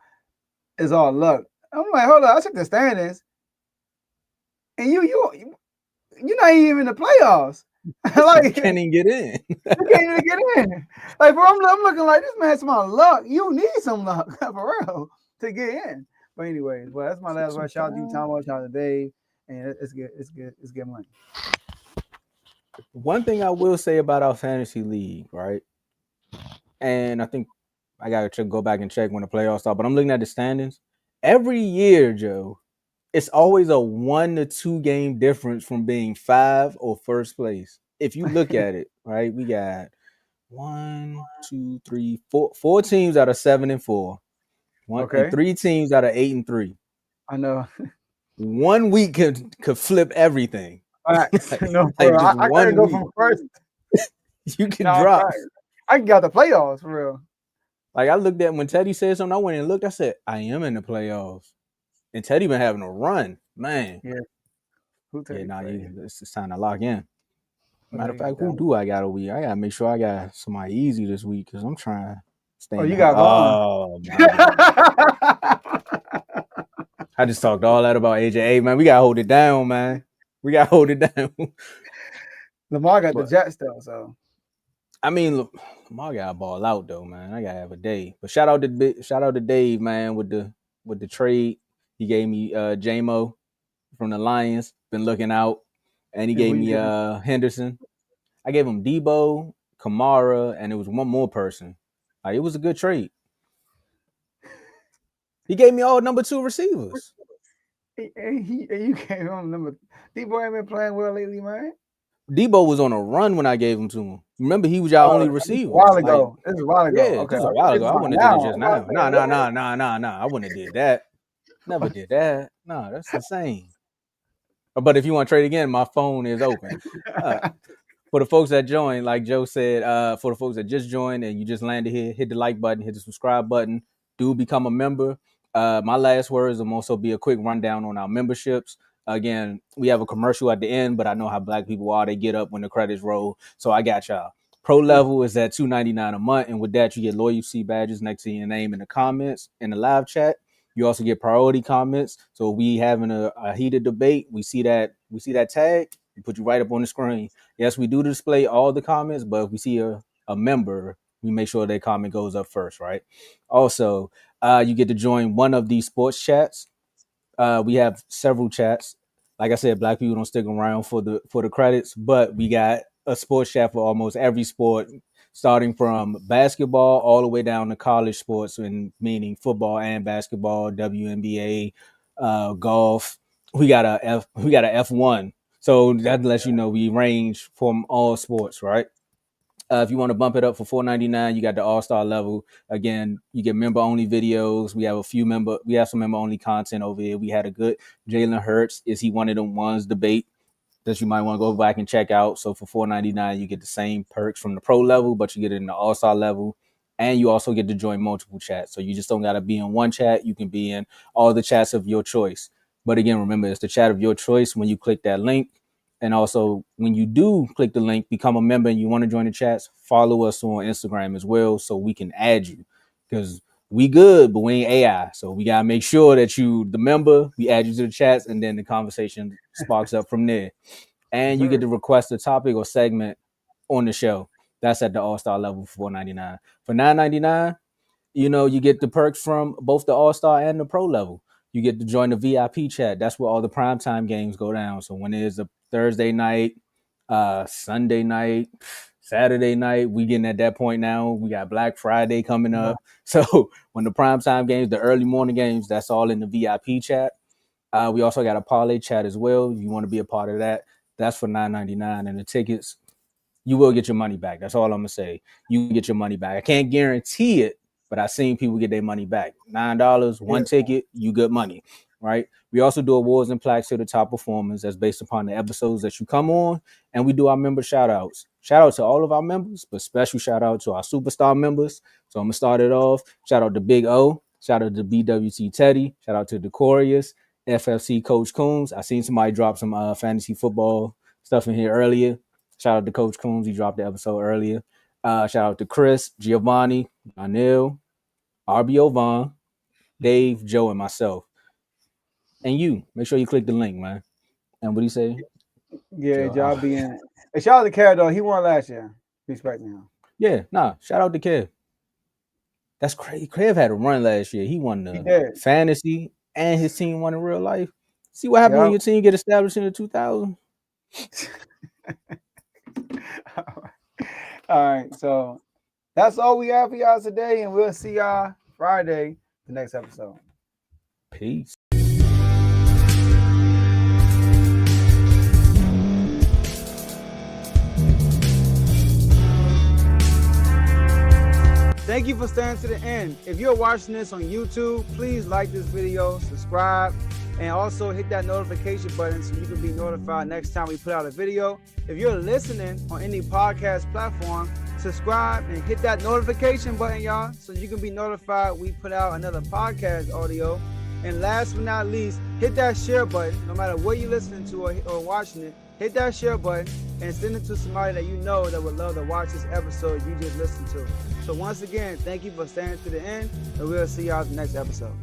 It's all luck. I'm like, hold on, I checked the standings, and you're not even in the playoffs. Like, you can't even get in. You can't even get in. Like, bro, I'm looking like this man has some luck. You need some luck for real to get in. But anyways, well, that's my last word. Shout out to you, Tom. Shout out to Dave. And it's good. It's good. It's good money. One thing I will say about our fantasy league, right? And I think I got to go back and check when the playoffs start, but I'm looking at the standings. Every year, Joe, it's always a 1 to 2 game difference from being 5 or first place. If you look at it, right, we got 1, 2, 3, 4 teams out of 7 and 4. Okay. And 3 teams out of 8 and 3. I know. 1 week could flip everything. No, Like bro. just I one gotta go week. from first. You can drop. I can get out the playoffs for real. Like I looked at when Teddy said something, I went and looked. I said, I am in the playoffs. And Teddy been having a run, man. Yeah. It's time to lock in. Matter of fact, Yeah. who do I got over here? I gotta make sure I got somebody easy this week because I'm trying to stay. Oh, you got Vaughn. Oh my God. I just talked all that about AJ. Hey, man, we gotta hold it down, man. We gotta hold it down. Lamar got the Jets though, so I mean, Lamar got to ball out though, man. I gotta have a day. But shout out to Dave, man, with the trade. He gave me JMO from the Lions, been looking out, and he gave me Henderson. I gave him Debo, Kamara, and it was one more person. Like, it was a good trade. He gave me all number 2 receivers. You gave him number. Debo ain't been playing well lately, man. Debo was on a run when I gave him to him. Remember, he was y'all only receiver. A while ago. This is a while ago. Yeah, Okay. This is a while ago. I wouldn't have did it just now. Nah. I wouldn't have did that. Never did that. No, that's insane. But if you want to trade again, my phone is open. For the folks that joined, like Joe said, for the folks that just joined and you just landed here, hit the like button, hit the subscribe button. Do become a member. My last words will also be a quick rundown on our memberships. Again, we have a commercial at the end, but I know how black people are. They get up when the credits roll. So I got y'all. Pro level is at $2.99 a month. And with that, you get loyalty badges next to your name in the comments in the live chat. You also get priority comments. So we having a heated debate. We see that tag. We put you right up on the screen. Yes, we do display all the comments, but if we see a member, we make sure their comment goes up first, right? Also, you get to join one of these sports chats. We have several chats. Like I said, black people don't stick around for the credits, but we got a sports chat for almost every sport, starting from basketball all the way down to college sports, and meaning football and basketball, WNBA, golf. We got a F1. So that lets you know we range from all sports, right? If you want to bump it up for $4.99, you got the all-star level. Again, you get member-only videos. We have some member-only content over here. We had a good Jalen Hurts. Is he one of them ones debate that you might want to go back and check out? So for $4.99, you get the same perks from the pro level, but you get it in the all-star level. And you also get to join multiple chats. So you just don't got to be in one chat. You can be in all the chats of your choice. But again, remember, it's the chat of your choice when you click that link. And also, when you do click the link, become a member, and you want to join the chats, follow us on Instagram as well so we can add you. Because we good, but we ain't AI. So we got to make sure that you, the member, we add you to the chats, and then the conversation sparks up from there. And you get to request a topic or segment on the show. That's at the all-star level for $4.99. For $9.99, you get the perks from both the all-star and the pro level. You get to join the VIP chat. That's where all the primetime games go down. So when there's a Thursday night, Sunday night, Saturday night, we getting at that point now. We got Black Friday coming up. So when the primetime games, the early morning games, that's all in the VIP chat. We also got a parlay chat as well. If you want to be a part of that, that's for $9.99. And the tickets, you will get your money back. That's all I'm going to say. You get your money back. I can't guarantee it, but I've seen people get their money back. $9, one ticket, you good money, right? We also do awards and plaques to the top performers. That's based upon the episodes that you come on. And we do our member shout outs. Shout out to all of our members, but special shout out to our superstar members. So I'm going to start it off. Shout out to Big O. Shout out to BWC Teddy. Shout out to Decorius, FFC Coach Coombs. I seen somebody drop some fantasy football stuff in here earlier. Shout out to Coach Coombs. He dropped the episode earlier. Shout out to Chris, Giovanni, Anil, RBO Vaughn, Dave, Joe, and myself. And you. Make sure you click the link, man. And what do you say? Yeah, y'all be in. Hey, shout out to Carrot, though. He won last year. Respect him. Yeah, shout out to Kev. That's crazy. Kev had a run last year. He won the fantasy and his team won in real life. See what happened when your team get established in the 2000s? All right, so that's all we have for y'all today, and we'll see y'all Friday, the next episode. Peace. Thank you for staying to the end. If you're watching this on YouTube, please like this video, subscribe, and also hit that notification button so you can be notified next time we put out a video. If you're listening on any podcast platform, subscribe and hit that notification button, y'all, so you can be notified we put out another podcast audio. And last but not least, hit that share button. No matter what you're listening to or watching it, hit that share button and send it to somebody that you know that would love to watch this episode you just listened to. So once again, thank you for staying to the end, and we'll see y'all in the next episode.